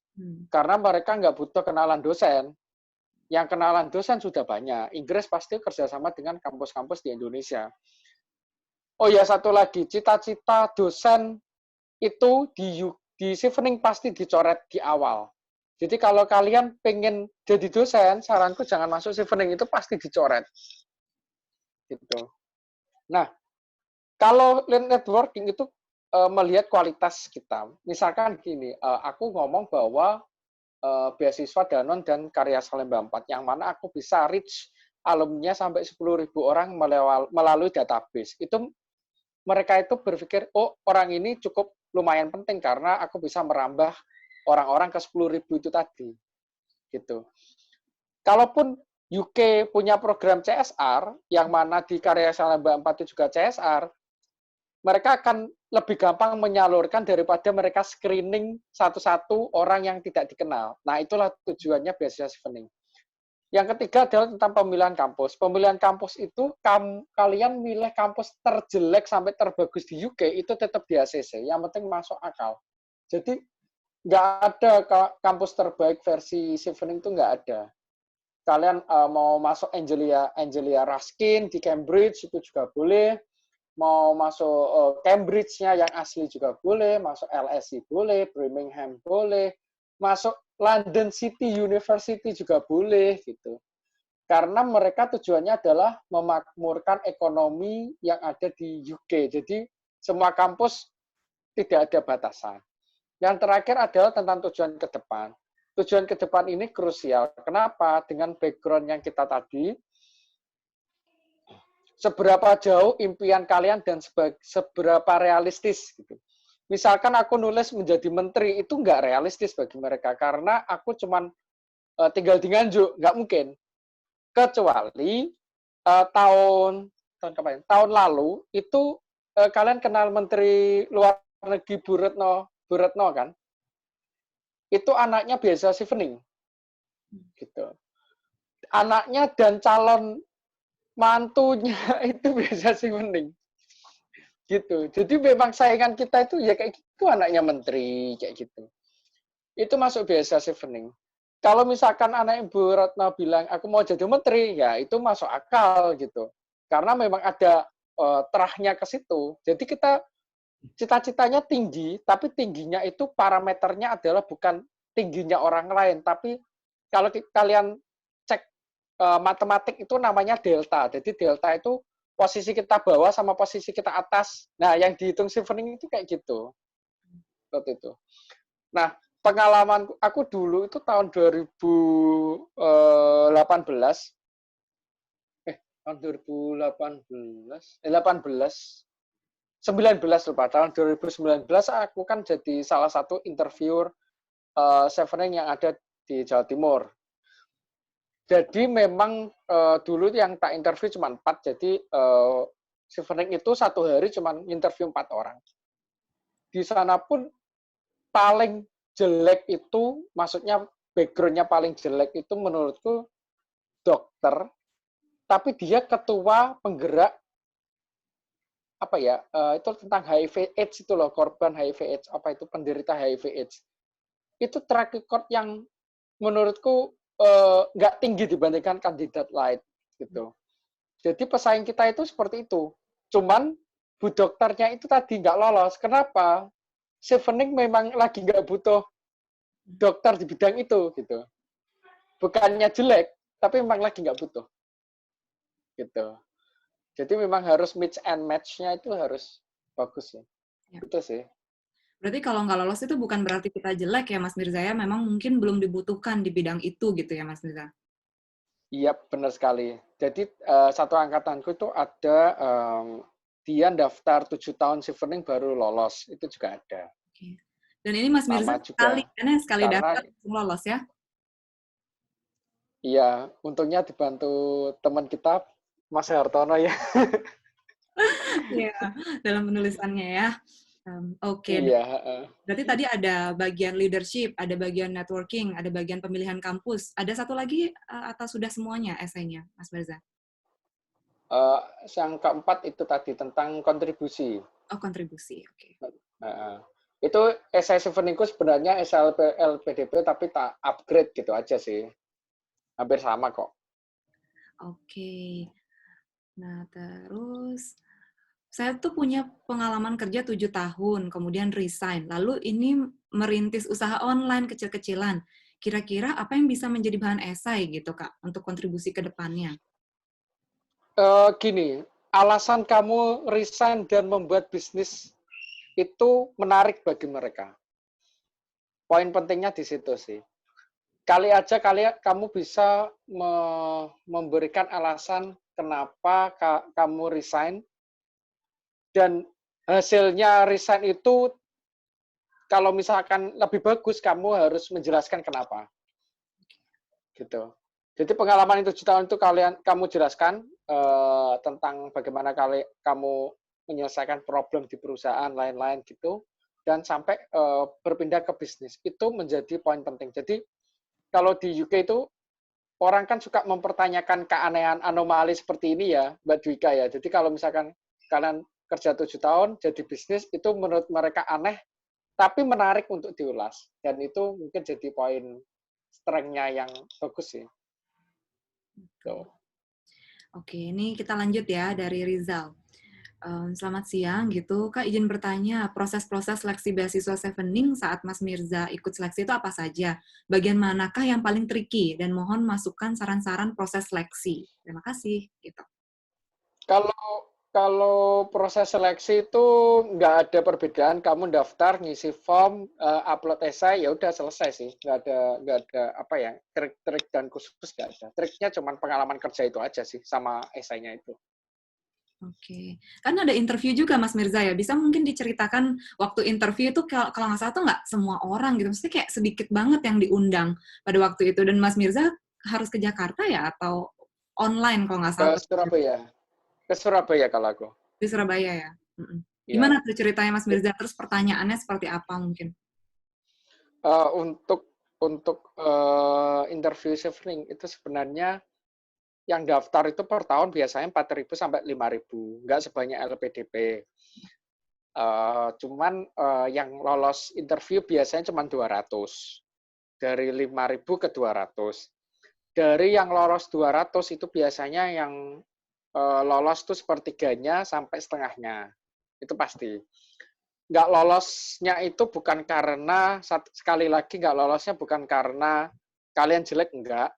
Karena mereka nggak butuh kenalan dosen. Yang kenalan dosen sudah banyak. Inggris pasti kerjasama dengan kampus-kampus di Indonesia. Oh ya, satu lagi, cita-cita dosen itu di chevening pasti dicoret di awal. Jadi kalau kalian pengen jadi dosen, saranku jangan masuk chevening, itu pasti dicoret. Gitu. Nah, kalau networking itu melihat kualitas kita. Misalkan gini, aku ngomong bahwa beasiswa Danon dan Karya Salemba 4, yang mana aku bisa reach alumninya sampai 10.000 orang melalui database. Itu mereka itu berpikir, oh orang ini cukup lumayan penting karena aku bisa merambah orang-orang ke 10.000 itu tadi. Gitu. Kalaupun UK punya program CSR, yang mana di Karya Salemba 4 itu juga CSR, mereka akan lebih gampang menyalurkan daripada mereka screening satu-satu orang yang tidak dikenal. Nah, itulah tujuannya beasiswa chevening. Yang ketiga adalah tentang pemilihan kampus. Pemilihan kampus itu, kalian milih kampus terjelek sampai terbagus di UK, itu tetap di ACC. Yang penting masuk akal. Jadi, nggak ada kampus terbaik versi chevening itu nggak ada. Kalian mau masuk Angelia Ruskin di Cambridge, itu juga boleh. Mau masuk Cambridge-nya yang asli juga boleh, masuk LSE boleh, Birmingham boleh, masuk London City University juga boleh gitu. Karena mereka tujuannya adalah memakmurkan ekonomi yang ada di UK. Jadi semua kampus tidak ada batasan. Yang terakhir adalah tentang tujuan ke depan. Tujuan ke depan ini krusial. Kenapa? Dengan background yang kita tadi, seberapa jauh impian kalian dan seberapa realistis gitu. Misalkan aku nulis menjadi menteri, itu nggak realistis bagi mereka karena aku cuman tinggal di Nganjuk, nggak mungkin. Kecuali tahun lalu itu kalian kenal Menteri Luar Negeri Bu Retno kan? Itu anaknya beasiswa chevening, gitu. Anaknya dan calon mantunya itu beasiswa chevening. Gitu. Jadi memang saingan kita itu ya kayak gitu, anaknya menteri kayak gitu. Itu masuk beasiswa chevening. Kalau misalkan anak Ibu Ratna bilang aku mau jadi menteri, ya itu masuk akal gitu. Karena memang ada terahnya ke situ. Jadi kita cita-citanya tinggi, tapi tingginya itu parameternya adalah bukan tingginya orang lain, tapi kalau kalian cek matematik itu namanya delta. Jadi delta itu posisi kita bawah sama posisi kita atas. Nah, yang dihitung chevening itu kayak gitu. Seperti itu. Nah, pengalaman aku dulu itu tahun 2018. Tahun 2018, 19 lupa. Tahun 2019 aku kan jadi salah satu interviewer chevening yang ada di Jawa Timur. Jadi memang dulu yang tak interview cuma 4, jadi chevening itu satu hari cuma interview 4 orang. Di sana pun paling jelek itu, maksudnya background-nya paling jelek itu menurutku dokter, tapi dia ketua penggerak apa ya, itu tentang HIV/AIDS itu loh, korban HIV/AIDS, apa itu penderita HIV/AIDS. Itu track record yang menurutku nggak tinggi dibandingkan kandidat lain gitu. Jadi pesaing kita itu seperti itu. Cuman bu dokternya itu tadi nggak lolos. Kenapa? Chevening memang lagi nggak butuh dokter di bidang itu gitu. Bukannya jelek, tapi memang lagi nggak butuh gitu. Jadi memang harus mix and match-nya itu harus bagus ya. Itu sih. Berarti kalau nggak lolos itu bukan berarti kita jelek ya Mas Mirza ya, memang mungkin belum dibutuhkan di bidang itu gitu ya Mas Mirza? Iya, benar sekali. Jadi satu angkatanku itu ada dia daftar 7 tahun chevening baru lolos, itu juga ada. Oke. Dan ini Mas Mirza Sama juga. sekali Karena daftar langsung lolos ya? iya, untungnya dibantu teman kita Mas Hartono ya. Iya, dalam penulisannya ya. Oke, Iya, heeh. berarti tadi ada bagian leadership, ada bagian networking, ada bagian pemilihan kampus. Ada satu lagi atau sudah semuanya esainya, Mas Mirza? Yang keempat itu tadi tentang kontribusi. Oh, kontribusi. Oke. Heeh. Itu esai Cheveningku sebenarnya LPDP tapi tak upgrade gitu aja sih. Hampir sama kok. Oke. Nah, terus saya tuh punya pengalaman kerja 7 tahun, kemudian resign. Lalu ini merintis usaha online kecil-kecilan. Kira-kira apa yang bisa menjadi bahan esai gitu, Kak, untuk kontribusi ke depannya? Gini, alasan kamu resign dan membuat bisnis itu menarik bagi mereka. Poin pentingnya di situ sih. Kamu bisa memberikan alasan kenapa kamu resign dan hasilnya resign itu kalau misalkan lebih bagus kamu harus menjelaskan kenapa gitu. Jadi pengalaman 7 tahun itu kamu jelaskan tentang bagaimana kamu menyelesaikan problem di perusahaan lain-lain gitu dan sampai berpindah ke bisnis itu menjadi poin penting. Jadi kalau di UK itu orang kan suka mempertanyakan keanehan anomali seperti ini ya, Mbak Dwika ya. Jadi kalau misalkan kalian kerja 7 tahun jadi bisnis itu menurut mereka aneh, tapi menarik untuk diulas. Dan itu mungkin jadi poin strength-nya yang bagus sih. Tuh. Oke, ini kita lanjut ya dari Rizal. Selamat siang gitu, Kak izin bertanya, proses-proses seleksi beasiswa Chevening saat Mas Mirza ikut seleksi itu apa saja? Bagian manakah yang paling tricky? Dan mohon masukkan saran-saran proses seleksi. Terima kasih. Gitu. Kalau kalau proses seleksi itu nggak ada perbedaan, kamu daftar, ngisi form, upload esai, ya udah selesai sih. Nggak ada apa ya trik-trik dan khusus nggak ada. Triknya cuma pengalaman kerja itu aja sih sama esainya itu. Oke, kan ada interview juga Mas Mirza ya. Bisa mungkin diceritakan waktu interview itu kalau nggak salah tuh nggak semua orang gitu. Maksudnya kayak sedikit banget yang diundang pada waktu itu. Dan Mas Mirza harus ke Jakarta ya atau online kalau nggak Ke salah Surabaya, ke Surabaya kalau aku. di Surabaya ya. Mm-mm. Gimana Ya. tuh ceritanya Mas Mirza? Terus pertanyaannya seperti apa mungkin? Untuk interview Chevening itu sebenarnya yang daftar itu per tahun biasanya 4.000 sampai 5.000, nggak sebanyak LPDP. Cuman yang lolos interview biasanya cuma 200, dari 5.000 ke 200. Dari yang lolos 200 itu biasanya yang lolos tuh sepertiganya sampai setengahnya. Itu pasti. Nggak lolosnya itu bukan karena, sekali lagi nggak lolosnya bukan karena kalian jelek, enggak,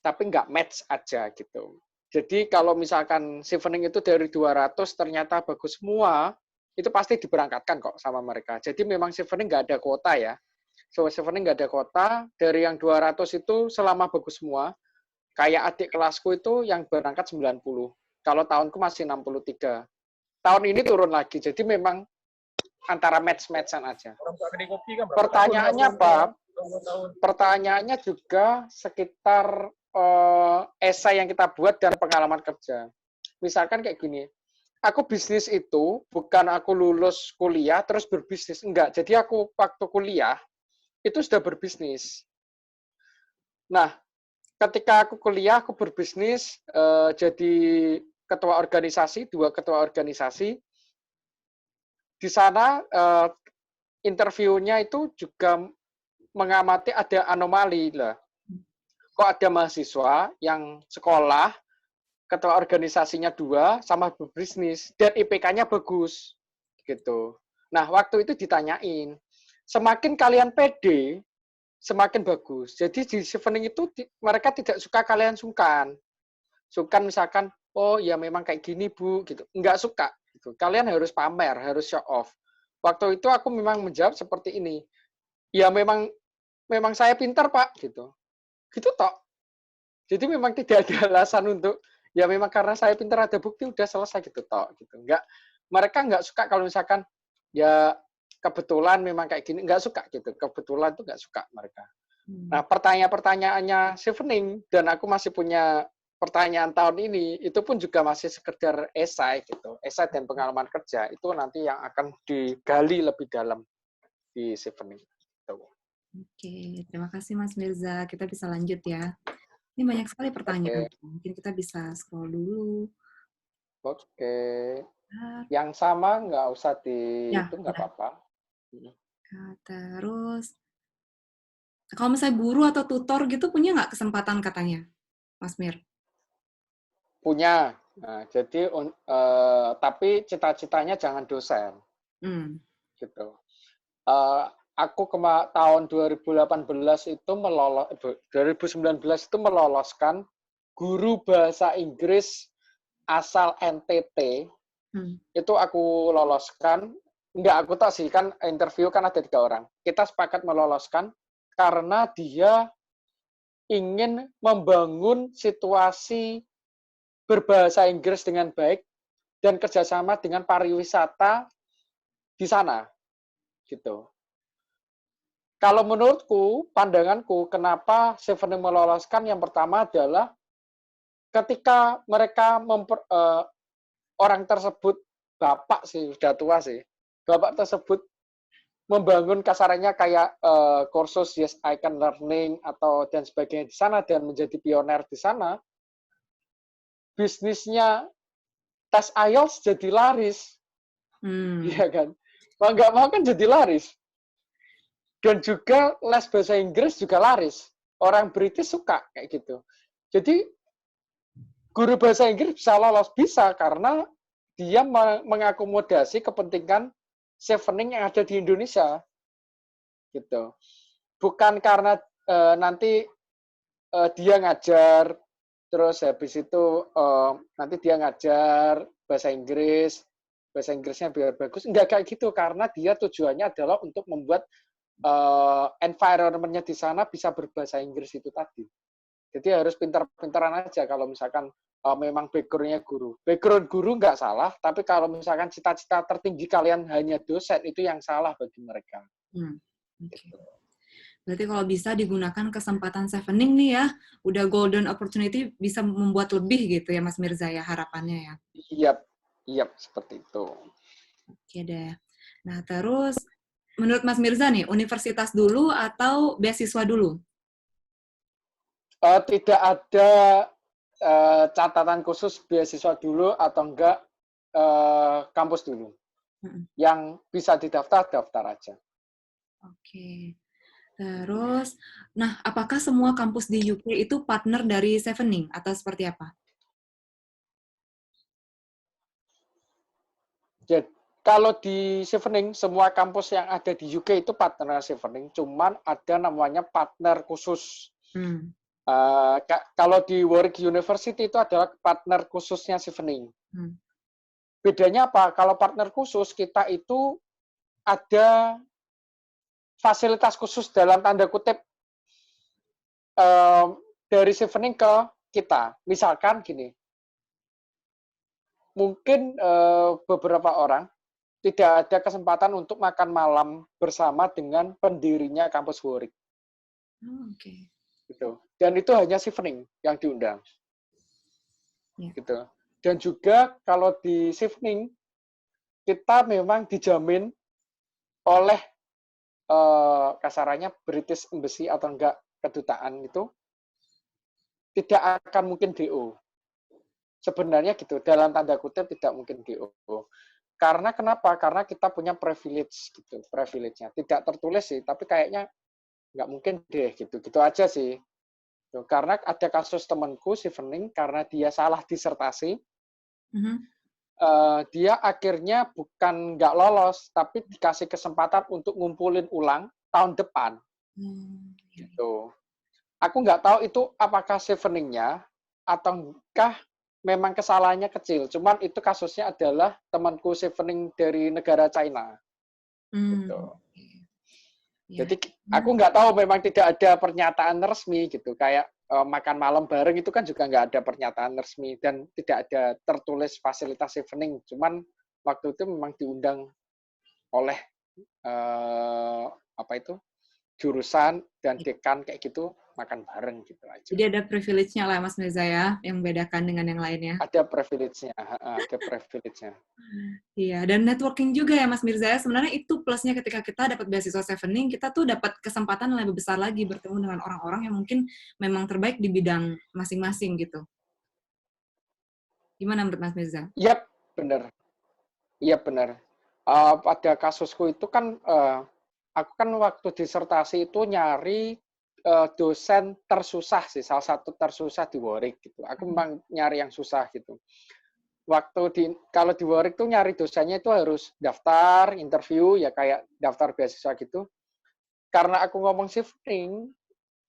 tapi nggak match aja gitu. Jadi kalau misalkan Chevening itu dari 200 ternyata bagus semua, itu pasti diberangkatkan kok sama mereka. Jadi memang Chevening nggak ada kuota ya. So, Chevening nggak ada kuota, dari yang 200 itu selama bagus semua, kayak adik kelasku itu yang berangkat 90. Kalau tahunku masih 63. Tahun ini turun lagi, jadi memang antara match-matchan aja. Pertanyaannya apa? Pertanyaannya juga sekitar esai yang kita buat dan pengalaman kerja. Misalkan kayak gini, aku bisnis itu bukan aku lulus kuliah terus berbisnis, enggak. Jadi aku waktu kuliah itu sudah berbisnis. Nah, ketika aku kuliah aku berbisnis, jadi ketua organisasi, 2 ketua organisasi. Di sana interviewnya itu juga mengamati ada anomali lah. Kok ada mahasiswa yang sekolah, ketua organisasinya 2, sama berbisnis, dan IPK-nya bagus. Gitu. Nah, waktu itu ditanyain, semakin kalian pede, semakin bagus. Jadi di Chevening itu mereka tidak suka kalian sungkan. Sungkan misalkan, oh ya memang kayak gini Bu, gitu. Enggak suka. Gitu. Kalian harus pamer, harus show off. Waktu itu aku memang menjawab seperti ini. Ya memang saya pintar Pak, gitu. Gitu tok. Jadi memang tidak ada alasan untuk ya memang karena saya pintar ada bukti udah selesai gitu tok gitu. Mereka nggak suka kalau misalkan ya kebetulan memang kayak gini, nggak suka gitu. Kebetulan tuh nggak suka mereka. Nah, pertanyaan-pertanyaannya Chevening dan aku masih punya pertanyaan tahun ini itu pun juga masih sekedar esai gitu, esai dan pengalaman kerja itu nanti yang akan digali lebih dalam di Chevening. Gitu. Oke, terima kasih Mas Mirza. Kita bisa lanjut ya. Ini banyak sekali pertanyaan. Oke, Mungkin kita bisa scroll dulu. oke. Bentar. Yang sama nggak usah di Ya, itu nggak ya. apa-apa. Terus, kalau misalnya guru atau tutor gitu punya nggak kesempatan katanya, Mas Mir? Punya. Nah, jadi tapi cita-citanya jangan dosen Hmm. gitu. Eh, aku tahun 2018 itu 2019 itu meloloskan guru bahasa Inggris asal NTT. Hmm. Itu aku loloskan. Enggak, aku tak sih, kan interview kan ada 3 orang. Kita sepakat meloloskan karena dia ingin membangun situasi berbahasa Inggris dengan baik dan kerjasama dengan pariwisata di sana, gitu. Kalau menurutku, pandanganku, kenapa Chevening meloloskan yang pertama adalah ketika mereka orang tersebut, bapak sih, sudah tua sih, bapak tersebut membangun kasarannya kayak kursus Yes I Can Learning atau dan sebagainya di sana dan menjadi pioner di sana, bisnisnya tes IELTS jadi laris, Hmm. iya kan? Mau nggak mau kan jadi laris. Dan juga les bahasa Inggris juga laris. Orang British suka kayak gitu. Jadi guru bahasa Inggris bisa lolos, bisa karena dia mengakomodasi kepentingan Chevening yang ada di Indonesia gitu. Bukan karena nanti dia ngajar terus habis itu nanti dia ngajar bahasa Inggrisnya biar bagus, enggak kayak gitu, karena dia tujuannya adalah untuk membuat environment-nya di sana bisa berbahasa Inggris itu tadi. Jadi harus pintar-pintaran aja kalau misalkan memang background-nya guru. Background guru nggak salah, tapi kalau misalkan cita-cita tertinggi kalian hanya dosen, itu yang salah bagi mereka. Hmm. Oke. Gitu. Berarti kalau bisa digunakan kesempatan Chevening nih ya, udah golden opportunity bisa membuat lebih gitu ya Mas Mirza ya harapannya ya. Iya, iya seperti itu. Oke deh. Nah terus menurut Mas Mirza nih, universitas dulu atau beasiswa dulu? Tidak ada catatan khusus beasiswa dulu atau enggak kampus dulu. Mm-mm. Yang bisa didaftar, daftar aja. Oke. Terus, nah apakah semua kampus di UK itu partner dari Chevening atau seperti apa? Jadi, kalau di Chevening, semua kampus yang ada di UK itu partner Chevening, cuman ada namanya partner khusus. Hmm. Kalau di Warwick University itu adalah partner khususnya Chevening. Hmm. Bedanya apa? Kalau partner khusus, kita itu ada fasilitas khusus dalam tanda kutip dari Chevening ke kita. Misalkan gini, mungkin beberapa orang tidak ada kesempatan untuk makan malam bersama dengan pendirinya kampus Warwick. Oh, oke. Gitu. Dan itu hanya Chevening yang diundang. Ya. Gitu. Dan juga kalau di Chevening, kita memang dijamin oleh kasarannya British Embassy atau enggak kedutaan itu tidak akan mungkin DO. Sebenarnya gitu, dalam tanda kutip tidak mungkin DO. Karena kenapa? Karena kita punya privilege gitu, privilege-nya. Tidak tertulis sih, tapi kayaknya nggak mungkin deh gitu. Gitu aja sih. Tuh, karena ada kasus temanku, Chevening, karena dia salah disertasi, Mhm. dia akhirnya bukan nggak lolos, tapi dikasih kesempatan untuk ngumpulin ulang tahun depan. Ya. Gitu. Aku nggak tahu itu apakah Chevening-nya ataukah memang kesalahannya kecil. Cuman itu kasusnya adalah temanku Chevening dari negara China. Gitu. Ya. Jadi aku nggak tahu, memang tidak ada pernyataan resmi gitu. Kayak makan malam bareng itu kan juga nggak ada pernyataan resmi dan tidak ada tertulis fasilitas Chevening. Cuman waktu itu memang diundang oleh apa itu jurusan dan dekan kayak gitu makan bareng gitu aja. Jadi ada privilege-nya lah Mas Mirza ya, yang membedakan dengan yang lainnya. Ada privilege-nya, ada privilege-nya. Iya, dan networking juga ya Mas Mirza ya. Sebenarnya itu plusnya ketika kita dapat beasiswa Chevening, kita tuh dapat kesempatan yang lebih besar lagi bertemu dengan orang-orang yang mungkin memang terbaik di bidang masing-masing gitu. Gimana menurut Mas Mirza? Iya, benar. Iya, benar. Pada kasusku itu kan, aku kan waktu disertasi itu nyari dosen tersusah sih, salah satu tersusah di Warwick gitu. Aku memang nyari yang susah gitu. Kalau di Warwick tuh nyari dosennya itu harus daftar, interview, ya kayak daftar beasiswa gitu. Karena aku ngomong shifting,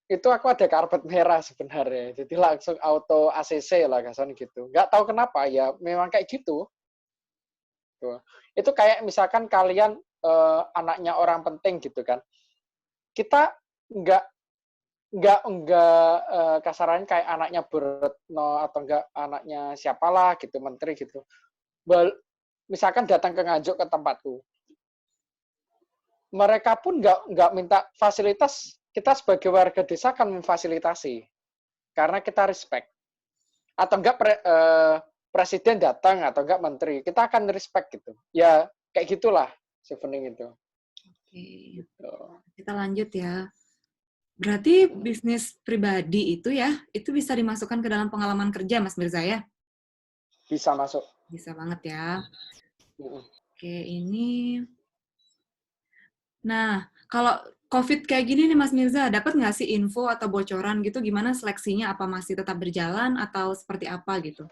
itu aku ada karpet merah sebenarnya. Jadi langsung auto ACC lah kasan gitu. Nggak tahu kenapa ya, memang kayak gitu. Tuh. Itu kayak misalkan kalian anaknya orang penting gitu kan. Kita nggak kasarannya kayak anaknya Retno atau enggak anaknya siapalah gitu, menteri gitu. Misalkan datang ke Nganjuk ke tempatku. Mereka pun nggak minta fasilitas, kita sebagai warga desa akan memfasilitasi karena kita respect. Atau enggak presiden datang atau enggak menteri, kita akan respect gitu. Ya kayak gitulah Chevening itu. Oke, Gitu. kita lanjut ya. Berarti bisnis pribadi itu ya, itu bisa dimasukkan ke dalam pengalaman kerja Mas Mirza ya? Bisa masuk. Bisa banget ya. Oke, ini. Nah, kalau COVID kayak gini nih Mas Mirza, dapat nggak sih info atau bocoran gitu gimana seleksinya? Apa masih tetap berjalan atau seperti apa gitu?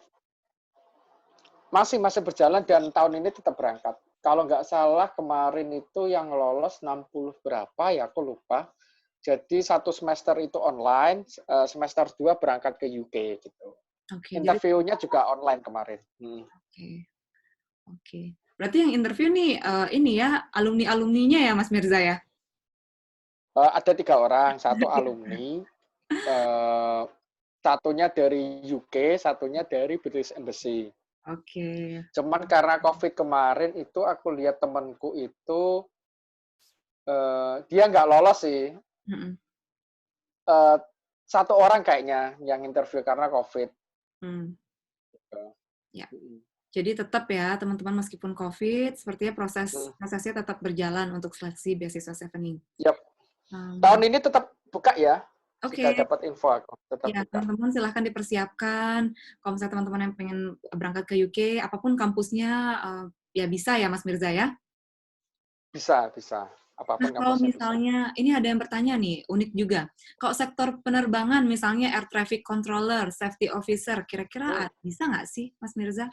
Masih berjalan dan tahun ini tetap berangkat. Kalau nggak salah kemarin itu yang lolos 60 berapa ya, aku lupa. Jadi satu semester itu online, semester 2 berangkat ke UK gitu. Oke, jadi Interviewnya juga online kemarin. oke. Oke. Berarti yang interview nih ini ya alumni-alumninya ya Mas Mirza ya? Ada 3 orang, satu alumni, satunya dari UK, satunya dari British Embassy. Oke. Cuman karena COVID kemarin itu aku lihat temanku itu dia nggak lolos sih. Mm-mm. Satu orang kayaknya yang interview karena COVID. Hmm. Gitu. Ya. Jadi tetap ya teman-teman meskipun COVID, sepertinya prosesnya tetap berjalan untuk seleksi beasiswa Chevening. Yap. Tahun ini tetap buka ya. Sudah Oke. dapat info aku, tetap Ya, buka. teman-teman silahkan dipersiapkan. Kalau misalnya teman-teman yang pengen berangkat ke UK, apapun kampusnya, ya bisa ya Mas Mirza ya? Bisa. Nah, Apapun kalau kampusnya bisa. misalnya, ini ada yang bertanya nih, unik juga. Kalau sektor penerbangan, misalnya air traffic controller, safety officer, kira-kira bisa nggak sih, Mas Mirza?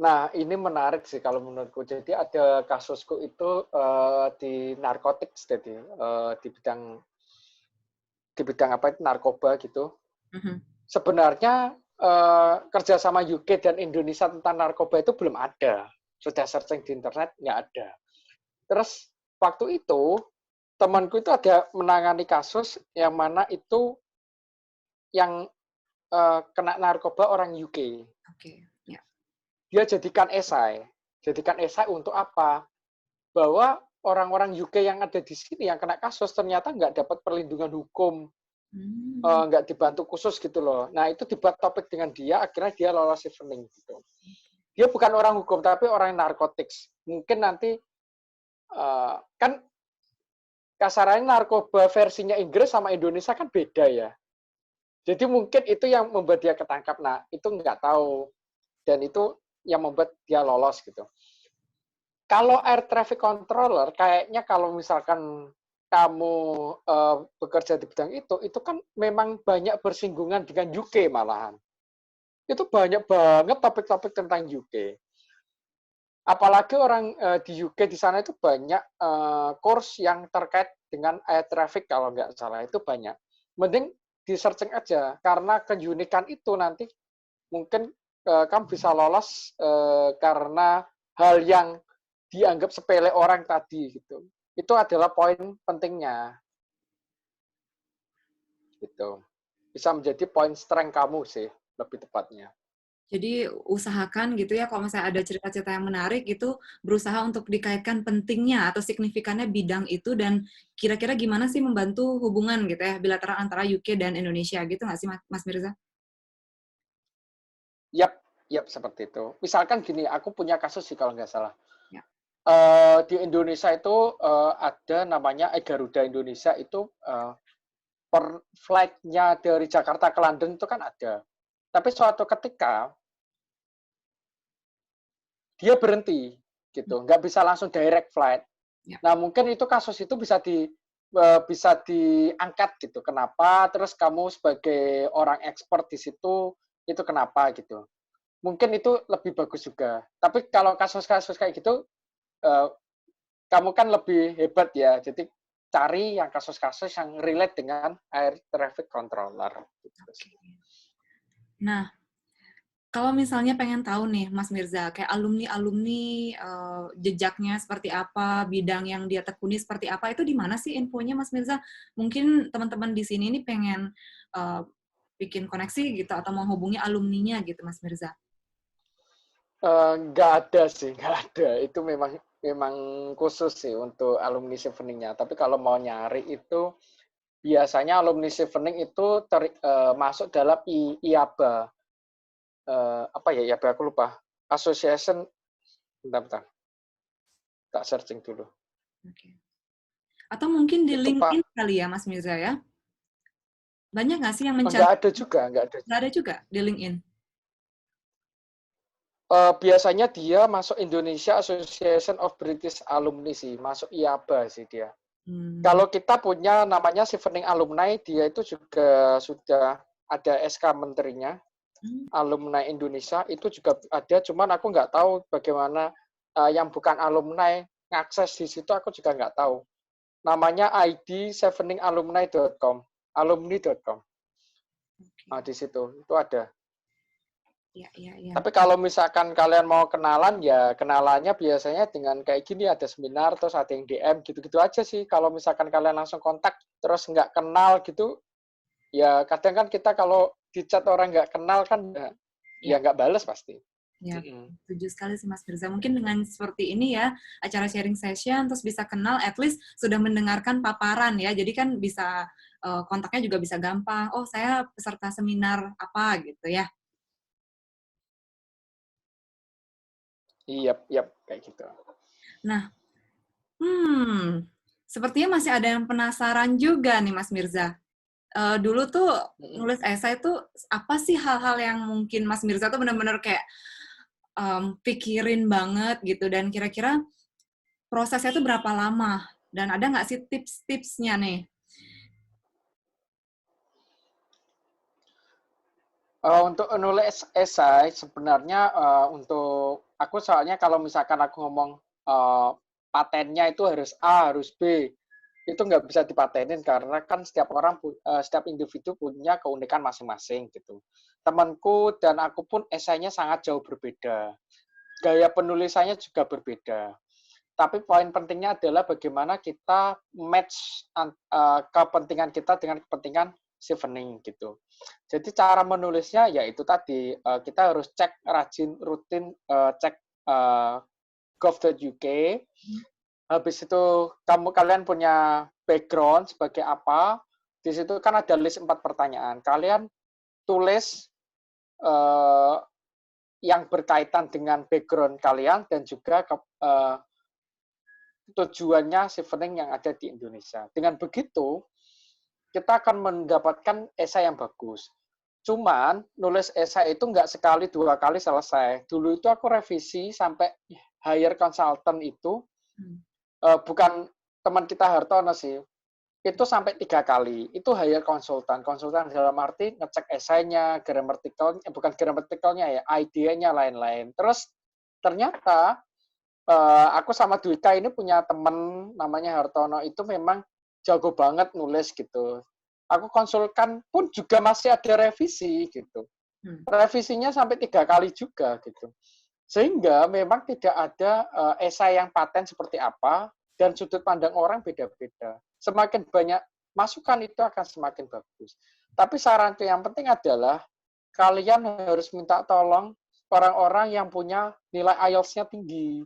Nah, ini menarik sih kalau menurutku. Jadi ada kasusku itu di narkotik, jadi di bidang apa itu narkoba gitu. Sebenarnya kerjasama UK dan Indonesia tentang narkoba itu belum ada. Sudah searching di internet nggak ada. Terus waktu itu temanku itu ada menangani kasus yang mana itu yang kena narkoba orang UK. Oke, ya. Dia jadikan esai. Jadikan esai untuk apa? Bahwa orang-orang UK yang ada di sini yang kena kasus ternyata nggak dapat perlindungan hukum, nggak dibantu khusus gitu loh. Nah itu dibuat topik dengan dia, akhirnya dia lolos Chevening gitu. Dia bukan orang hukum tapi orang narkotik. Mungkin nanti kan kasarannya narkoba versinya Inggris sama Indonesia kan beda ya. Jadi mungkin itu yang membuat dia ketangkap. Nah itu nggak tahu dan itu yang membuat dia lolos gitu. Kalau air traffic controller, kayaknya kalau misalkan kamu bekerja di bidang itu kan memang banyak bersinggungan dengan UK malahan. Itu banyak banget topik-topik tentang UK. Apalagi orang di UK di sana itu banyak course yang terkait dengan air traffic kalau nggak salah itu banyak. Mending di searching aja karena keunikan itu nanti mungkin kamu bisa lolos karena hal yang dianggap sepele orang tadi gitu. Itu adalah poin pentingnya. Gitu. Bisa menjadi poin strength kamu sih lebih tepatnya. Jadi usahakan gitu ya, kalau misalnya ada cerita-cerita yang menarik gitu, berusaha untuk dikaitkan pentingnya atau signifikannya bidang itu dan kira-kira gimana sih membantu hubungan gitu ya, bilateral antara UK dan Indonesia gitu nggak sih Mas Mirza? Yap, yap seperti itu. Misalkan gini, aku punya kasus sih kalau nggak salah. Ya. Di Indonesia itu ada namanya Garuda Indonesia itu per flight-nya dari Jakarta ke London itu kan ada. Tapi suatu ketika dia berhenti gitu, nggak bisa langsung direct flight. Ya. Nah mungkin itu kasus itu bisa diangkat gitu. Kenapa? Terus kamu sebagai orang expert di situ itu kenapa gitu? Mungkin itu lebih bagus juga. Tapi kalau kasus-kasus kayak gitu, eh, kamu kan lebih hebat ya. Jadi cari yang kasus-kasus yang relate dengan air traffic controller. Gitu. Nah, kalau misalnya pengen tahu nih, Mas Mirza, kayak alumni-alumni jejaknya seperti apa, bidang yang dia tekuni seperti apa, itu di mana sih infonya, Mas Mirza? Mungkin teman-teman di sini nih pengen uh, bikin koneksi gitu atau mau hubungi alumninya gitu, Mas Mirza. Nggak ada sih, nggak ada. Itu memang memang khusus sih untuk alumni Chevening-nya. Tapi kalau mau nyari itu biasanya alumni Chevening itu masuk dalam IABA. Apa ya IABA aku lupa. Association, bentar, tak searching dulu. Okay. Atau mungkin di Itu Pak, LinkedIn kali ya, Mas Mirza ya? Banyak nggak sih yang nggak mencari? ada juga, nggak ada. Nggak ada juga di LinkedIn. Biasanya dia masuk Indonesia Association of British Alumni sih, masuk IABA sih dia. Hmm. Kalau kita punya namanya Chevening Alumni, dia itu juga sudah ada SK menterinya, Hmm. alumni Indonesia itu juga ada, cuman aku nggak tahu bagaimana yang bukan alumni ngakses di situ, aku juga nggak tahu. Namanya ID cheveningalumni.com, alumni.com. Okay. Di situ itu ada. Ya, ya, ya. Tapi kalau misalkan kalian mau kenalan, ya kenalannya biasanya dengan kayak gini, ada seminar, terus ada yang DM, gitu-gitu aja sih. Kalau misalkan kalian langsung kontak, terus nggak kenal gitu, ya kadang kan kita kalau di chat orang nggak kenal kan, ya Ya. nggak bales pasti. Ya, Mm-mm. setuju sekali sih Mas Firza. Mungkin dengan seperti ini ya, acara sharing session, terus bisa kenal, at least sudah mendengarkan paparan ya. Jadi kan bisa, kontaknya juga bisa gampang. Oh, saya peserta seminar apa gitu ya. Iya, iya, kayak gitu. Nah, sepertinya masih ada yang penasaran juga nih Mas Mirza. Dulu tuh Mm-mm. nulis esai tuh apa sih hal-hal yang mungkin Mas Mirza tuh benar-benar kayak pikirin banget gitu dan kira-kira prosesnya tuh berapa lama? Dan ada nggak sih tips-tipsnya nih? Untuk nulis esai sebenarnya untuk aku soalnya kalau misalkan aku ngomong patennya itu harus A, harus B, itu nggak bisa dipatenin karena kan setiap orang, setiap individu punya keunikan masing-masing gitu. Temanku dan aku pun esainya sangat jauh berbeda. Gaya penulisannya juga berbeda. Tapi poin pentingnya adalah bagaimana kita match kepentingan kita dengan kepentingan Chevening gitu. Jadi cara menulisnya yaitu tadi kita harus cek rajin rutin cek gov.uk. Habis itu kalian punya background sebagai apa? Di situ kan ada list 4 pertanyaan. Kalian tulis eh, yang berkaitan dengan background kalian dan juga tujuannya Chevening yang ada di Indonesia. Dengan begitu, kita akan mendapatkan esai yang bagus. Cuman, nulis esai itu nggak sekali, 2 kali selesai. Dulu itu aku revisi sampai hire consultant itu, bukan teman kita Hartono sih, itu sampai 3 kali. Itu hire konsultan. Konsultan dalam arti ngecek esainya, grammatical, bukan grammatical-nya ya, idenya, lain-lain. Terus, ternyata aku sama Dwika ini punya temen namanya Hartono itu memang jago banget nulis gitu. Aku konsulkan pun juga masih ada revisi gitu. Revisinya sampai 3 kali juga gitu. Sehingga memang tidak ada esai yang paten seperti apa dan sudut pandang orang beda-beda. Semakin banyak masukan itu akan semakin bagus. Tapi saranku yang penting adalah kalian harus minta tolong orang-orang yang punya nilai IELTS-nya tinggi.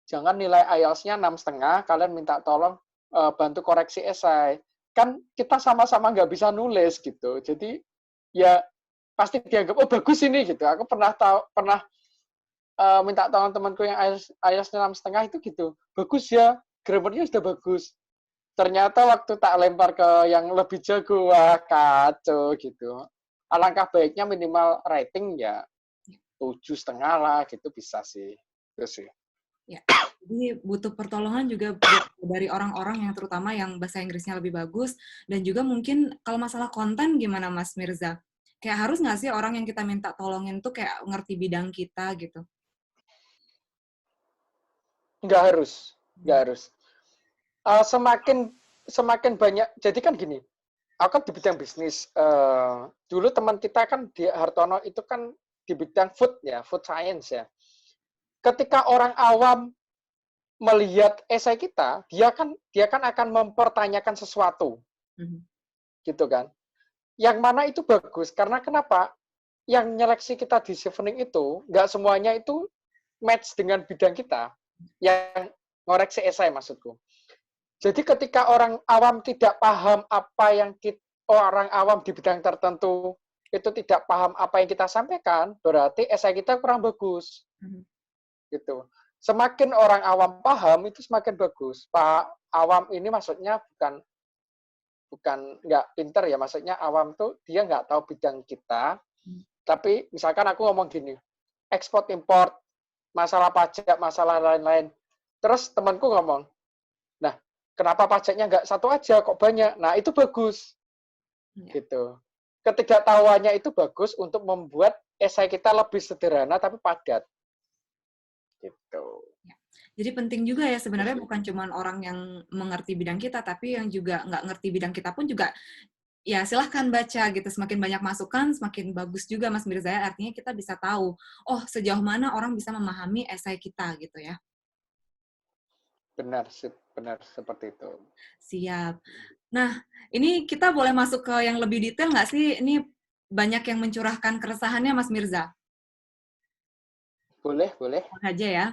Jangan nilai IELTS-nya 6,5, kalian minta tolong bantu koreksi esai. Kan kita sama-sama nggak bisa nulis gitu. Jadi ya pasti dianggap, oh bagus ini gitu. Aku pernah minta tolong temanku yang IELTS-nya 6,5 itu gitu. Bagus ya, grammarnya sudah bagus. Ternyata waktu tak lempar ke yang lebih jago, wah kacau gitu. Alangkah baiknya minimal rating ya 7,5 lah gitu bisa sih. Terus sih. Ya. Jadi butuh pertolongan juga dari orang-orang yang terutama yang bahasa Inggrisnya lebih bagus, dan juga mungkin kalau masalah konten gimana Mas Mirza? Kayak harus nggak sih orang yang kita minta tolongin tuh kayak ngerti bidang kita gitu? Nggak harus, nggak harus. Semakin semakin banyak, jadi kan gini, aku kan di bidang bisnis. Dulu teman kita kan di Hartono itu kan di bidang food ya, food science ya. Ketika orang awam melihat esai kita, dia kan akan mempertanyakan sesuatu, gitu kan. Yang mana itu bagus, karena kenapa? Yang nyeleksi kita di Chevening itu, nggak semuanya itu match dengan bidang kita, yang ngoreksi esai maksudku. Jadi ketika orang awam tidak paham apa yang orang awam di bidang tertentu itu tidak paham apa yang kita sampaikan, berarti esai kita kurang bagus. Gitu. Semakin orang awam paham itu semakin bagus. Pak awam ini maksudnya bukan nggak pinter ya, maksudnya awam tuh dia nggak tahu bidang kita. Tapi misalkan aku ngomong gini, ekspor import, masalah pajak, masalah lain-lain. Terus temanku ngomong, nah kenapa pajaknya nggak satu aja kok banyak? Nah itu bagus, gitu. Ketidaktahuannya itu bagus untuk membuat esai kita lebih sederhana tapi padat, gitu. Jadi penting juga ya sebenarnya bukan cuma orang yang mengerti bidang kita, tapi yang juga nggak ngerti bidang kita pun juga ya silahkan baca gitu. Semakin banyak masukan, semakin bagus juga Mas Mirza. Artinya kita bisa tahu, oh sejauh mana orang bisa memahami esai kita gitu ya. Benar seperti itu. Siap. Nah, ini kita boleh masuk ke yang lebih detail nggak sih? Ini banyak yang mencurahkan keresahannya Mas Mirza. Boleh. Aja ya.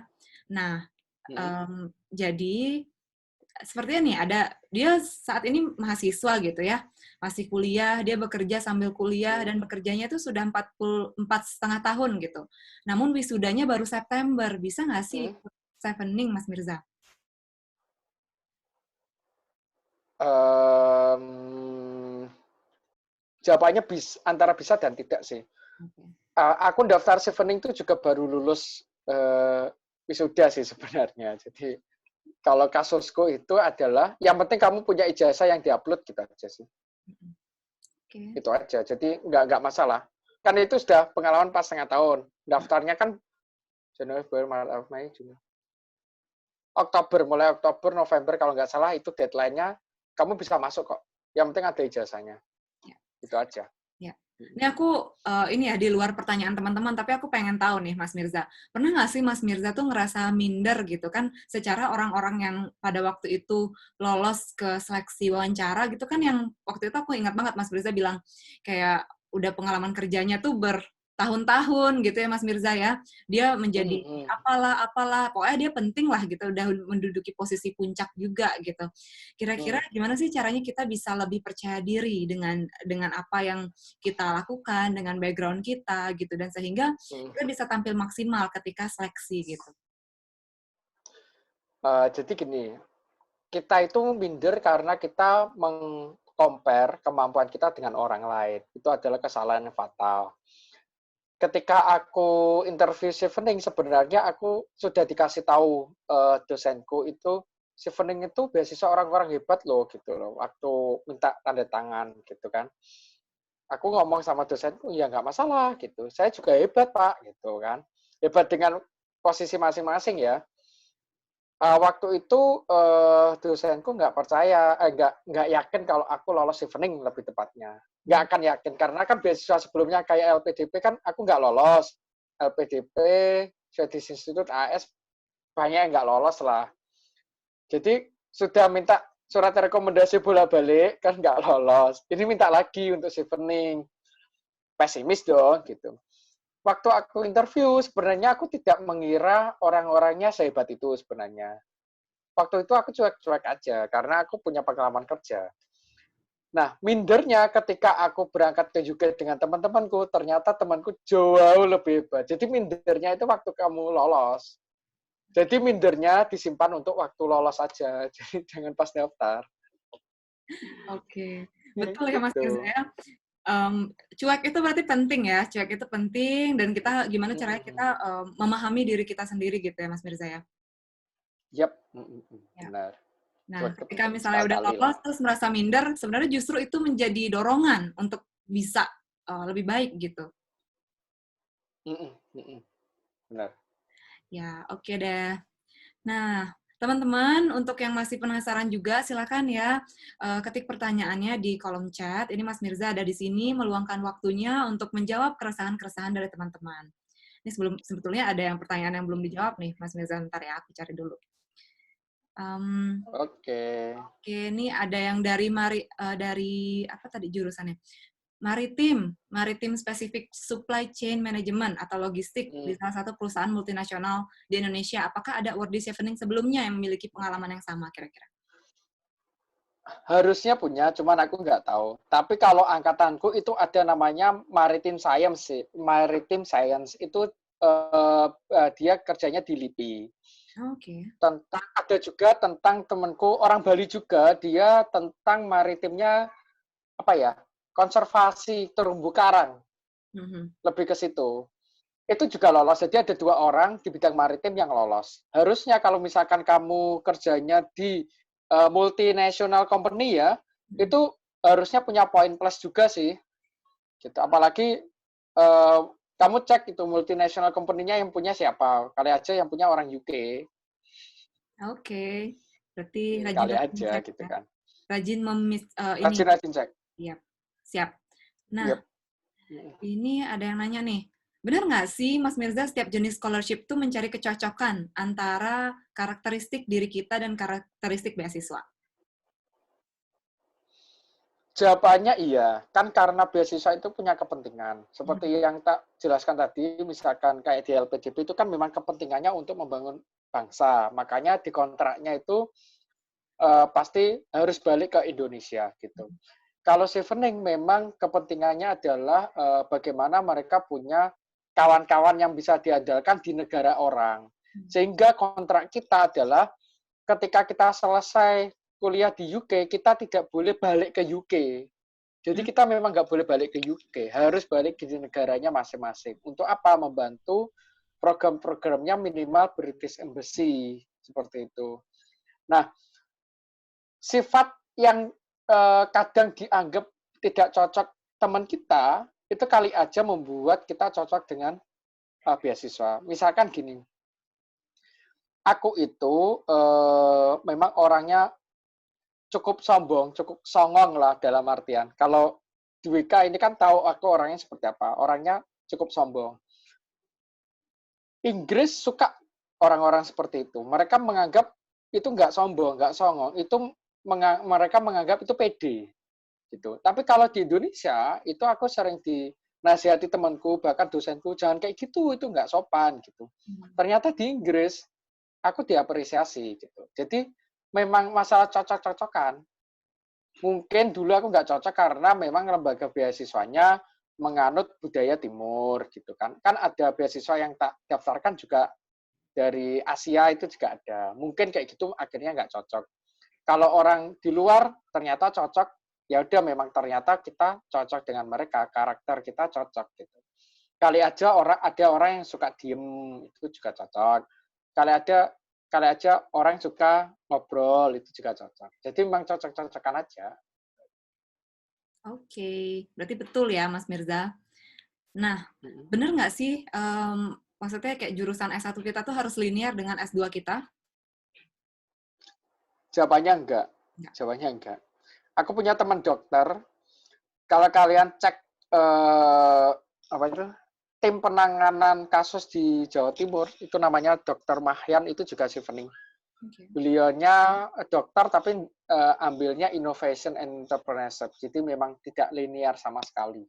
Nah, jadi sepertinya nih ada dia saat ini mahasiswa gitu ya, masih kuliah, dia bekerja sambil kuliah dan bekerjanya itu sudah 4,5 tahun gitu. Namun wisudanya baru September, bisa nggak sih ikut Chevening Mas Mirza? Jawabannya antara bisa dan tidak sih. Aku daftar Chevening itu juga baru lulus wisuda sih sebenarnya. Jadi kalau kasusku itu adalah yang penting kamu punya ijazah yang diupload gitu aja sih. Itu aja. Jadi nggak masalah. Kan itu sudah pengalaman pas 1,5 tahun. Daftarnya kan Januari, Februari, Maret, Mei, Juni. Mulai Oktober, November kalau nggak salah itu deadline-nya. Kamu bisa masuk kok. Yang penting ada ijazahnya. Ya. Itu aja. Ya. Ini aku ini ya di luar pertanyaan teman-teman, tapi aku pengen tahu nih Mas Mirza, pernah nggak sih Mas Mirza tuh ngerasa minder gitu kan, secara orang-orang yang pada waktu itu lolos ke seleksi wawancara gitu kan, yang waktu itu aku ingat banget Mas Mirza bilang kayak udah pengalaman kerjanya tuh bertahun-tahun gitu ya Mas Mirza ya, dia menjadi apalah, pokoknya dia penting lah gitu, udah menduduki posisi puncak juga gitu. Kira-kira gimana sih caranya kita bisa lebih percaya diri dengan apa yang kita lakukan, dengan background kita gitu, dan sehingga kita bisa tampil maksimal ketika seleksi gitu. Jadi gini, kita itu minder karena kita meng-compare kemampuan kita dengan orang lain. Itu adalah kesalahan yang fatal. Ketika aku interview Chevening, sebenarnya aku sudah dikasih tahu dosenku itu, Chevening itu beasiswa orang-orang hebat loh, gitu loh. Waktu minta tanda tangan, gitu kan. Aku ngomong sama dosenku, ya nggak masalah, gitu. Saya juga hebat, Pak, gitu kan. Hebat dengan posisi masing-masing ya. Waktu itu dosenku nggak percaya, nggak yakin kalau aku lolos Chevening lebih tepatnya. Nggak akan yakin, karena kan beasiswa sebelumnya kayak LPDP kan aku nggak lolos. LPDP, Swedish Institute, AS, banyak yang nggak lolos lah. Jadi sudah minta surat rekomendasi bolak-balik, kan nggak lolos. Ini minta lagi untuk Chevening. pesimis dong gitu. Waktu aku interview, sebenarnya aku tidak mengira orang-orangnya sehebat itu sebenarnya. Waktu itu aku cuek-cuek aja, karena aku punya pengalaman kerja. Nah, mindernya ketika aku berangkat ke UK dengan teman-temanku, ternyata temanku jauh lebih hebat. Jadi mindernya itu waktu kamu lolos. Jadi mindernya disimpan untuk waktu lolos aja. Jadi jangan pas daftar. Oke, Ya, betul ya Mas Mirza gitu. ya. Cuek itu berarti penting ya, cuek itu penting dan kita gimana caranya kita memahami diri kita sendiri gitu ya Mas Mirza ya. Yap, Ya. benar. Nah, Cuek itu ketika penting misalnya udah sekali lolos lah. terus merasa minder, sebenarnya justru itu menjadi dorongan untuk bisa lebih baik gitu. Benar. Ya, oke deh. Nah, teman-teman, untuk yang masih penasaran juga, silakan ya ketik pertanyaannya di kolom chat. Ini Mas Mirza ada di sini meluangkan waktunya untuk menjawab keresahan-keresahan dari teman-teman. Ini sebetulnya ada yang pertanyaan yang belum dijawab nih, Mas Mirza. Ntar ya, aku cari dulu. Oke. Oke, ini ada yang dari apa tadi jurusannya? Maritim Specific Supply Chain Management atau logistik di salah satu perusahaan multinasional di Indonesia. Apakah ada Wordy Chevening sebelumnya yang memiliki pengalaman yang sama kira-kira? Harusnya punya, cuman aku nggak tahu. Tapi kalau angkatanku itu ada namanya Maritime Science sih. Maritime Science itu dia kerjanya di LIPI. Oke. Tentang ada juga tentang temanku orang Bali juga, dia tentang maritimnya apa ya? Konservasi terumbu karang. Lebih ke situ. Itu juga lolos. Jadi ada 2 orang di bidang maritim yang lolos. Harusnya kalau misalkan kamu kerjanya di multinational company ya, itu harusnya punya poin plus juga sih. Gitu. Apalagi kamu cek itu multinational company-nya yang punya siapa. Kali aja yang punya orang UK. Oke. Berarti Kali rajin-rajin aja cek gitu ya. kan. Rajin ini. Rajin-rajin cek. Siap. Siap. Nah, Yep. ini ada yang nanya nih. Benar nggak sih, Mas Mirza, setiap jenis scholarship itu mencari kecocokan antara karakteristik diri kita dan karakteristik beasiswa? Jawabannya iya, kan karena beasiswa itu punya kepentingan. Seperti Mhm. yang tak jelaskan tadi, misalkan kayak di LPDP itu kan memang kepentingannya untuk membangun bangsa. Makanya di kontraknya itu pasti harus balik ke Indonesia gitu. Kalau Chevening memang kepentingannya adalah bagaimana mereka punya kawan-kawan yang bisa diandalkan di negara orang. Sehingga kontrak kita adalah ketika kita selesai kuliah di UK, kita tidak boleh balik ke UK. Jadi kita memang nggak boleh balik ke UK, harus balik ke negaranya masing-masing. Untuk apa? Membantu program-programnya minimal British Embassy, seperti itu. Nah, sifat yang kadang dianggap tidak cocok teman kita, itu kali aja membuat kita cocok dengan beasiswa. Misalkan gini, aku itu memang orangnya cukup sombong, cukup songong lah dalam artian. Kalau di WK ini kan tahu aku orangnya seperti apa. Orangnya cukup sombong. Inggris suka orang-orang seperti itu. Mereka menganggap itu nggak sombong, nggak songong. Itu mereka menganggap itu pede. Gitu. Tapi kalau di Indonesia, itu aku sering dinasihati temanku, bahkan dosenku, jangan kayak gitu, itu nggak sopan. Gitu. Ternyata di Inggris, aku diapresiasi. Gitu. Jadi memang masalah cocok-cocokan. Mungkin dulu aku nggak cocok karena memang lembaga beasiswanya menganut budaya timur gitu kan. Kan ada beasiswa yang tak daftarkan juga dari Asia itu juga ada. Mungkin kayak gitu akhirnya nggak cocok. Kalau orang di luar ternyata cocok, ya udah memang ternyata kita cocok dengan mereka, karakter kita cocok gitu. Kali aja ada orang yang suka diem itu juga cocok. Kali aja orang yang suka ngobrol itu juga cocok. Jadi memang cocok-cocokan aja. Oke, berarti betul ya Mas Mirza. Nah, bener nggak sih, maksudnya kayak jurusan S1 kita tuh harus linear dengan S2 kita? Jawabannya enggak. Nggak. Jawabannya enggak. Aku punya teman dokter. Kalau kalian cek apa itu tim penanganan kasus di Jawa Timur itu namanya Dokter Mahyan itu juga Chevening. Okay. Beliaunya dokter tapi ambilnya innovation and entrepreneurship. Jadi memang tidak linear sama sekali.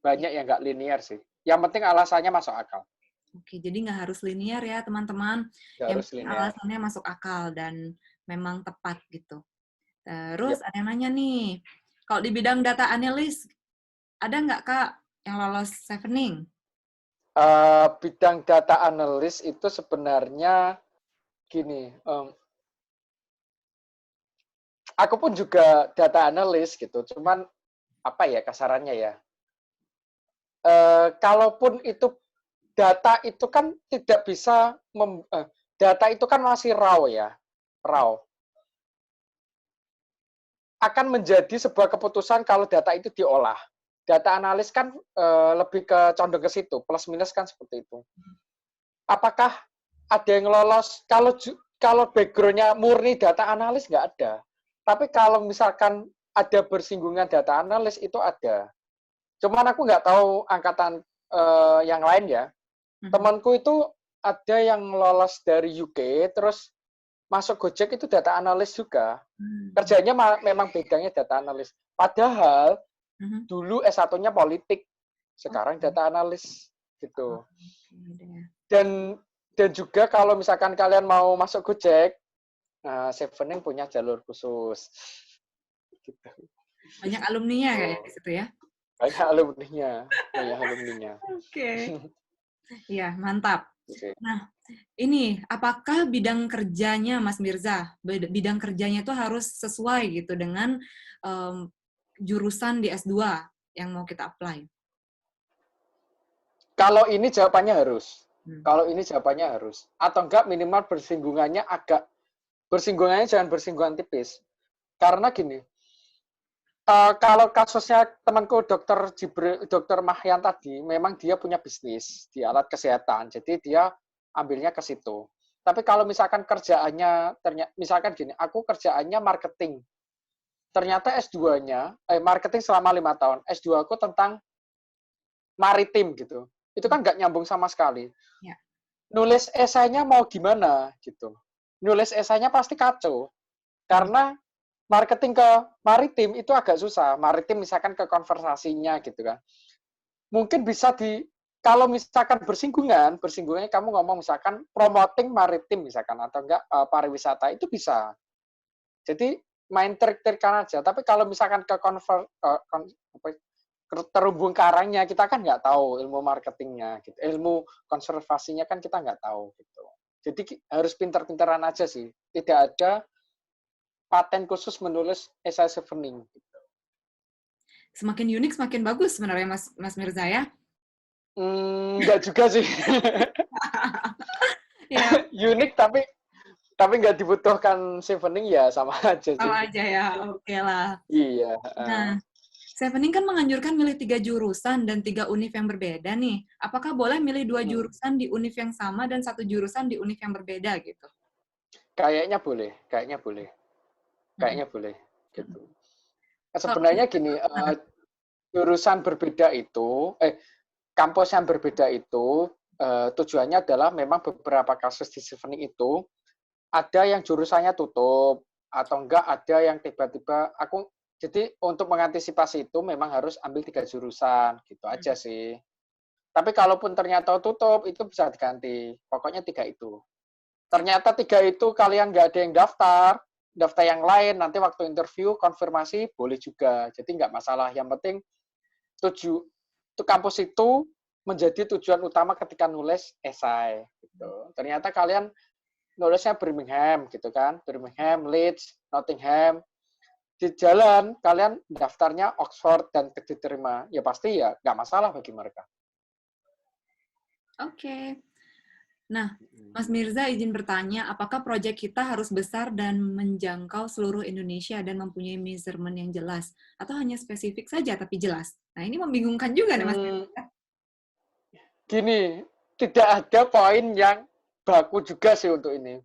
banyak yang nggak linear sih. Yang penting alasannya masuk akal. Oke, jadi nggak harus linear ya teman-teman. Nggak Yang harus penting linear. alasannya masuk akal dan memang tepat gitu. Terus Yep. ada yang nanya nih, kalau di bidang data analis, ada nggak Kak yang lolos Chevening? Bidang data analis itu sebenarnya gini, aku pun juga data analis gitu, cuman apa ya kasarannya ya, kalaupun itu data itu kan tidak bisa, data itu kan masih raw ya, raw. Akan menjadi sebuah keputusan kalau data itu diolah. Data analis kan lebih ke condong ke situ, plus minus kan seperti itu. Apakah ada yang lolos? Kalau background-nya murni data analis nggak ada. Tapi kalau misalkan ada bersinggungan data analis itu ada. Cuman aku nggak tahu angkatan yang lain ya. Temanku itu ada yang lolos dari UK, terus masuk Gojek itu data analis juga. Kerjanya memang bidangnya data analis. Padahal dulu S1-nya politik, sekarang data analis gitu. Dan juga kalau misalkan kalian mau masuk Gojek, Chevening punya jalur khusus. Gitu. Banyak alumninya kayak di situ ya? Banyak alumninya, banyak alumninya. Oke. Iya, mantap. Okay. Nah, ini apakah bidang kerjanya Mas Mirza, bidang kerjanya itu harus sesuai gitu dengan jurusan di S2 yang mau kita apply? Kalau ini jawabannya harus. Kalau ini jawabannya harus. Atau enggak minimal bersinggungannya jangan bersinggungan tipis. Karena gini, kalau kasusnya temanku Dr. Mahyan tadi, memang dia punya bisnis di alat kesehatan, jadi dia ambilnya ke situ. Tapi kalau misalkan kerjaannya, misalkan gini, aku kerjaannya marketing, ternyata S2-nya, marketing selama 5 tahun, S2 aku tentang maritim gitu, itu kan nggak nyambung sama sekali. Ya. Nulis esainya mau gimana gitu, nulis esainya pasti kacau, karena marketing ke maritim itu agak susah. Maritim misalkan ke konversasinya gitu kan. Mungkin bisa kalau misalkan bersinggungannya kamu ngomong misalkan promoting maritim misalkan atau enggak pariwisata itu bisa. Jadi main trik-trikan aja. Tapi kalau misalkan ke terhubung karangnya kita kan nggak tahu ilmu marketingnya gitu. Ilmu konservasinya kan kita nggak tahu gitu. Jadi harus pinter-pinteran aja sih. Tidak ada paten khusus menulis esai Chevening. Semakin unik, semakin bagus sebenarnya Mas Mirza ya? Enggak juga sih. Ya. Unik tapi nggak dibutuhkan Chevening ya sama aja sih. Sama aja ya, oke lah. Iya. Nah, Chevening kan menganjurkan milih 3 jurusan dan 3 univ yang berbeda nih. Apakah boleh milih 2 jurusan di univ yang sama dan 1 jurusan di univ yang berbeda gitu? Kayaknya boleh. Gitu. Sebenarnya gini, jurusan berbeda itu, kampus yang berbeda itu, tujuannya adalah memang beberapa kasus di Chevening itu, ada yang jurusannya tutup, atau enggak ada yang tiba-tiba, jadi untuk mengantisipasi itu memang harus ambil 3 jurusan, gitu aja sih. Tapi kalaupun ternyata tutup, itu bisa diganti. Pokoknya 3 itu. Ternyata 3 itu kalian nggak ada yang daftar yang lain, nanti waktu interview, konfirmasi, boleh juga. Jadi nggak masalah. Yang penting, kampus itu menjadi tujuan utama ketika nulis esai. Gitu. Ternyata kalian nulisnya Birmingham, gitu kan. Birmingham, Leeds, Nottingham. Di jalan, kalian daftarnya Oxford dan diterima. Ya pasti ya nggak masalah bagi mereka. Oke. Nah, Mas Mirza izin bertanya, apakah proyek kita harus besar dan menjangkau seluruh Indonesia dan mempunyai measurement yang jelas? Atau hanya spesifik saja tapi jelas? Nah, ini membingungkan juga nih Mas Mirza. Gini, tidak ada poin yang baku juga sih untuk ini.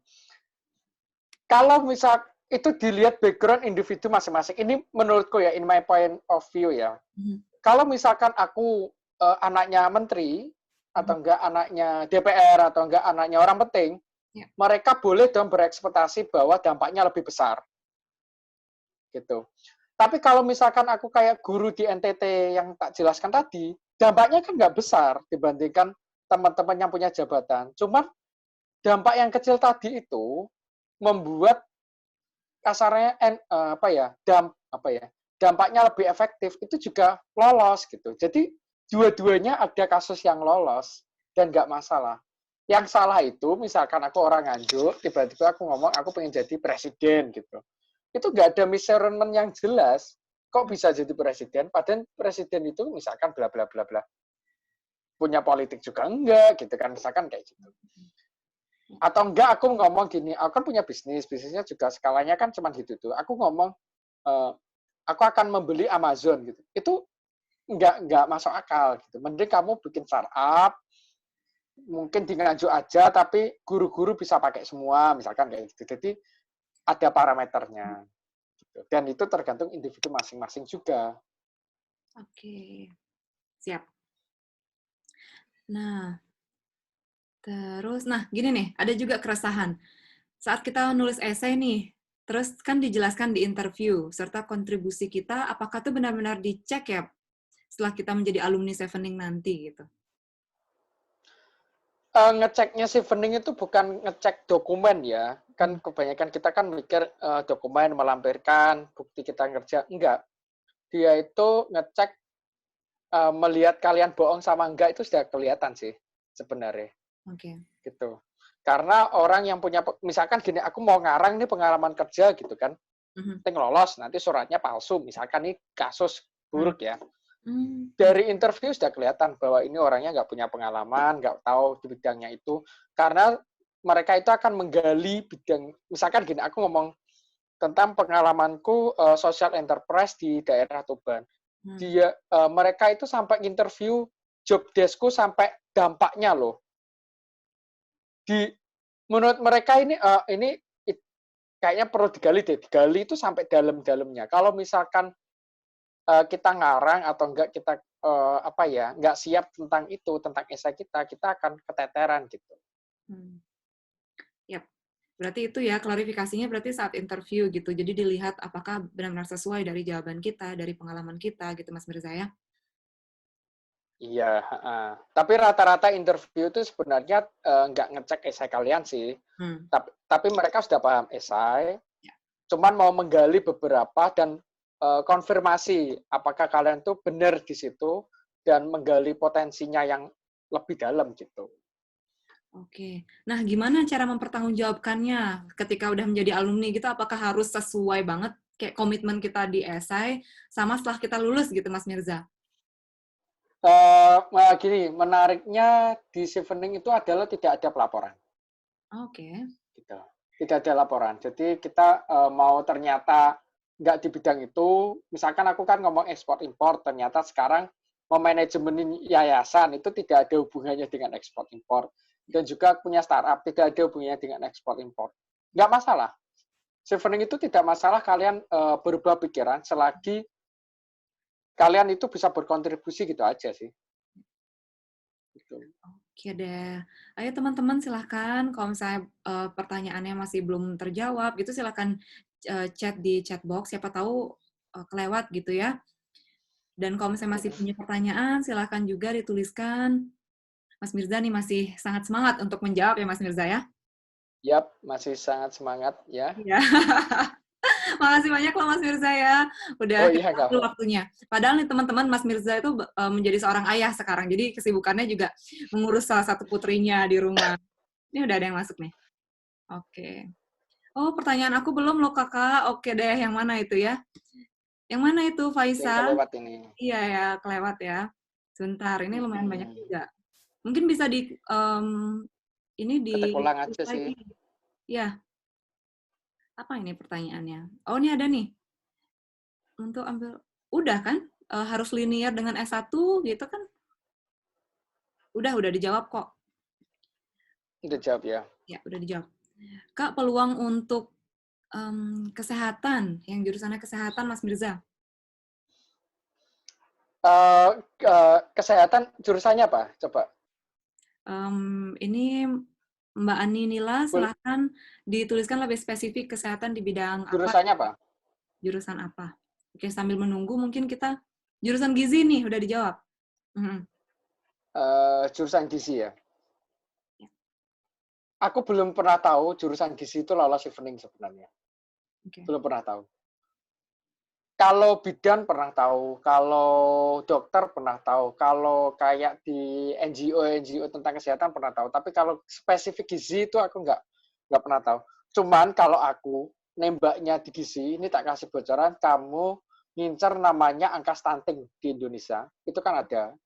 Kalau misal itu dilihat background individu masing-masing. Ini menurutku ya, in my point of view ya. Kalau misalkan aku anaknya menteri, atau enggak anaknya DPR, atau enggak anaknya orang penting, mereka boleh dong berekspektasi bahwa dampaknya lebih besar. Gitu. Tapi kalau misalkan aku kayak guru di NTT yang tak jelaskan tadi, dampaknya kan nggak besar dibandingkan teman-teman yang punya jabatan. Cuman dampak yang kecil tadi itu membuat kasarnya dampaknya lebih efektif itu juga lolos gitu. Jadi dua-duanya ada kasus yang lolos dan nggak masalah. Yang salah itu misalkan aku orang Nganjuk, tiba-tiba aku ngomong aku pengen jadi presiden gitu. Itu nggak ada measurement yang jelas. Kok bisa jadi presiden? Padahal presiden itu misalkan bla bla bla bla. Punya politik juga enggak gitu kan, misalkan kayak gitu. Atau enggak aku ngomong gini, aku kan punya bisnisnya juga skalanya kan cuma gitu tuh. Aku ngomong aku akan membeli Amazon gitu. Itu nggak masuk akal gitu. Mending kamu bikin startup, mungkin di Nganjuk aja, tapi guru-guru bisa pakai semua, misalkan kayak gitu. Jadi ada parameternya. Gitu. Dan itu tergantung individu masing-masing juga. Oke, siap. Nah, terus, gini nih, ada juga keresahan. Saat kita nulis esai nih, terus kan dijelaskan di interview, serta kontribusi kita, apakah itu benar-benar dicek ya setelah kita menjadi alumni Chevening nanti gitu? Ngeceknya Chevening itu bukan ngecek dokumen ya. Kan kebanyakan kita kan mikir dokumen melampirkan bukti kita kerja. Enggak. Dia itu ngecek melihat kalian bohong sama enggak itu sudah kelihatan sih sebenarnya. Oke. Gitu. Karena orang yang punya, misalkan gini, aku mau ngarang nih pengalaman kerja gitu kan, lolos, nanti suratnya palsu, misalkan ini kasus buruk ya. Dari interview sudah kelihatan bahwa ini orangnya nggak punya pengalaman, nggak tahu di bidangnya itu, karena mereka itu akan menggali bidang, misalkan gini, aku ngomong tentang pengalamanku social enterprise di daerah Tuban. Mereka itu sampai interview job deskku sampai dampaknya loh. Menurut mereka ini kayaknya perlu digali itu sampai dalam-dalamnya. Kalau misalkan kita ngarang atau enggak kita nggak siap tentang itu, tentang esai kita akan keteteran gitu. Yap. Berarti itu ya klarifikasinya berarti saat interview gitu. Jadi dilihat apakah benar-benar sesuai dari jawaban kita, dari pengalaman kita gitu Mas Mirza ya. Iya, tapi rata-rata interview itu sebenarnya nggak ngecek esai kalian sih. Tapi mereka sudah paham esai, cuman mau menggali beberapa dan konfirmasi apakah kalian tuh benar di situ dan menggali potensinya yang lebih dalam gitu. Oke. Nah, gimana cara mempertanggungjawabkannya ketika udah menjadi alumni gitu? Apakah harus sesuai banget kayak komitmen kita di esai sama setelah kita lulus gitu, Mas Mirza? Gini, menariknya di Chevening itu adalah tidak ada pelaporan. Oke. Gitu. Tidak ada laporan. Jadi kita mau ternyata nggak di bidang itu, misalkan aku kan ngomong ekspor impor, ternyata sekarang memanajemen yayasan itu tidak ada hubungannya dengan ekspor impor. Dan juga punya startup tidak ada hubungannya dengan ekspor impor. Nggak masalah. Chevening itu tidak masalah kalian berubah pikiran selagi kalian itu bisa berkontribusi gitu aja sih. Gitu. Oke deh. Ayo teman-teman silahkan kalau misalnya pertanyaannya masih belum terjawab gitu silahkan chat di chat box, siapa tahu kelewat gitu ya. Dan kalau misalnya masih punya pertanyaan silahkan juga dituliskan. Mas Mirza nih masih sangat semangat untuk menjawab ya Mas Mirza ya. Yap, masih sangat semangat ya. Iya. Makasih banyak loh Mas Mirza ya. Udah kita ambil waktunya. Padahal nih teman-teman Mas Mirza itu menjadi seorang ayah sekarang. Jadi kesibukannya juga mengurus salah satu putrinya di rumah. Ini udah ada yang masuk nih. Oke. Oh, pertanyaan aku belum loh Kakak. Oke deh, yang mana itu ya? Yang mana itu Faisa? Yang kelewat ini. Iya ya, kelewat ya. Sebentar, ini lumayan banyak juga. Mungkin bisa ini di ketik ulang aja sih. Ya. Apa ini pertanyaannya? Oh, ini ada nih. Untuk ambil, udah kan? Harus linear dengan S1 gitu kan? Udah dijawab kok. Udah jawab ya? Ya, udah dijawab. Kak, peluang untuk kesehatan, yang jurusannya kesehatan Mas Mirza? Kesehatan jurusannya apa? Coba. Ini Mbak Ani Nila, silahkan dituliskan lebih spesifik kesehatan di bidang apa. Jurusannya apa? Jurusan apa? Oke, sambil menunggu mungkin kita jurusan gizi nih, udah dijawab. Jurusan gizi ya. Aku belum pernah tahu jurusan gizi itu lolos evening sebenarnya. Oke. Belum pernah tahu. Kalau bidan pernah tahu, kalau dokter pernah tahu, kalau kayak di NGO tentang kesehatan pernah tahu. Tapi kalau spesifik gizi itu aku nggak pernah tahu. Cuman kalau aku nembaknya di gizi, ini tak kasih bocoran, kamu ngincer namanya angka stunting di Indonesia, itu kan ada.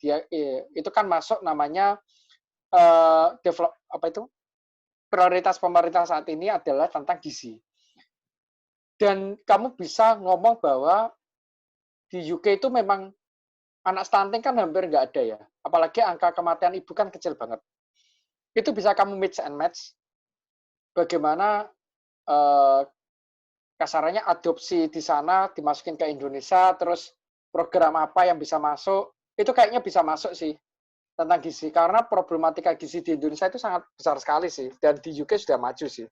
Itu kan masuk namanya develop apa itu? Prioritas pemerintah saat ini adalah tentang gizi. Dan kamu bisa ngomong bahwa di UK itu memang anak stunting kan hampir nggak ada ya. Apalagi angka kematian ibu kan kecil banget. Itu bisa kamu mix and match. Bagaimana kasarannya adopsi di sana dimasukin ke Indonesia, terus program apa yang bisa masuk, itu kayaknya bisa masuk sih tentang gizi. Karena problematika gizi di Indonesia itu sangat besar sekali sih. Dan di UK sudah maju sih.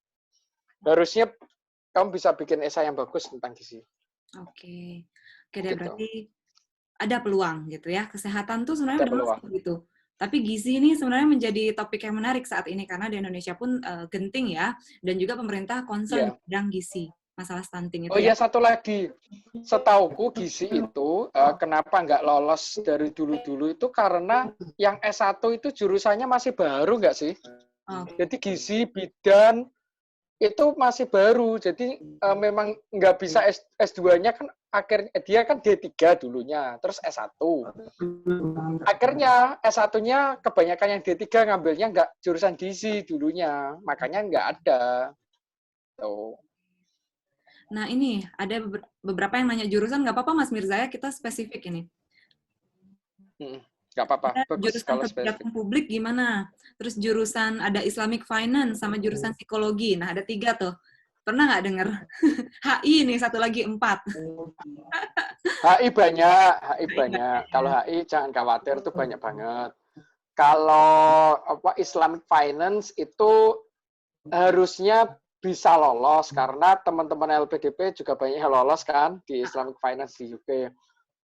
Harusnya kamu bisa bikin esai yang bagus tentang gizi. Oke. Oke deh, Gitu. berarti ada peluang gitu ya. Kesehatan tuh sebenarnya Ada udah peluang. masuk gitu. Tapi gizi ini sebenarnya menjadi topik yang menarik saat ini karena di Indonesia pun genting ya, dan juga pemerintah concern Iya. di bidang gizi, masalah stunting Oh itu ya. iya, satu lagi. Setauku gizi itu kenapa nggak lolos dari dulu-dulu itu karena yang S1 itu jurusannya masih baru nggak sih? Oke. Jadi gizi, bidan, itu masih baru. Jadi memang nggak bisa S2-nya kan akhirnya dia kan D3 dulunya, terus S1. Akhirnya S1-nya kebanyakan yang D3 ngambilnya nggak jurusan gizi dulunya, makanya nggak ada. Tuh. Nah ini ada beberapa yang nanya jurusan, nggak apa-apa Mas Mirza ya, kita spesifik ini. Nggak apa-apa, Ada bagus jurusan kalau spesifik. kebijakan publik gimana? Terus jurusan ada Islamic Finance sama jurusan psikologi. Nah ada 3 tuh. Pernah nggak denger? HI nih satu lagi 4. HI banyak, HI HI nggak banyak. ya? Kalau HI jangan khawatir, itu banyak banget. Kalau Islamic Finance itu harusnya bisa lolos karena teman-teman LPDP juga banyak yang lolos kan di Islamic Finance di UK.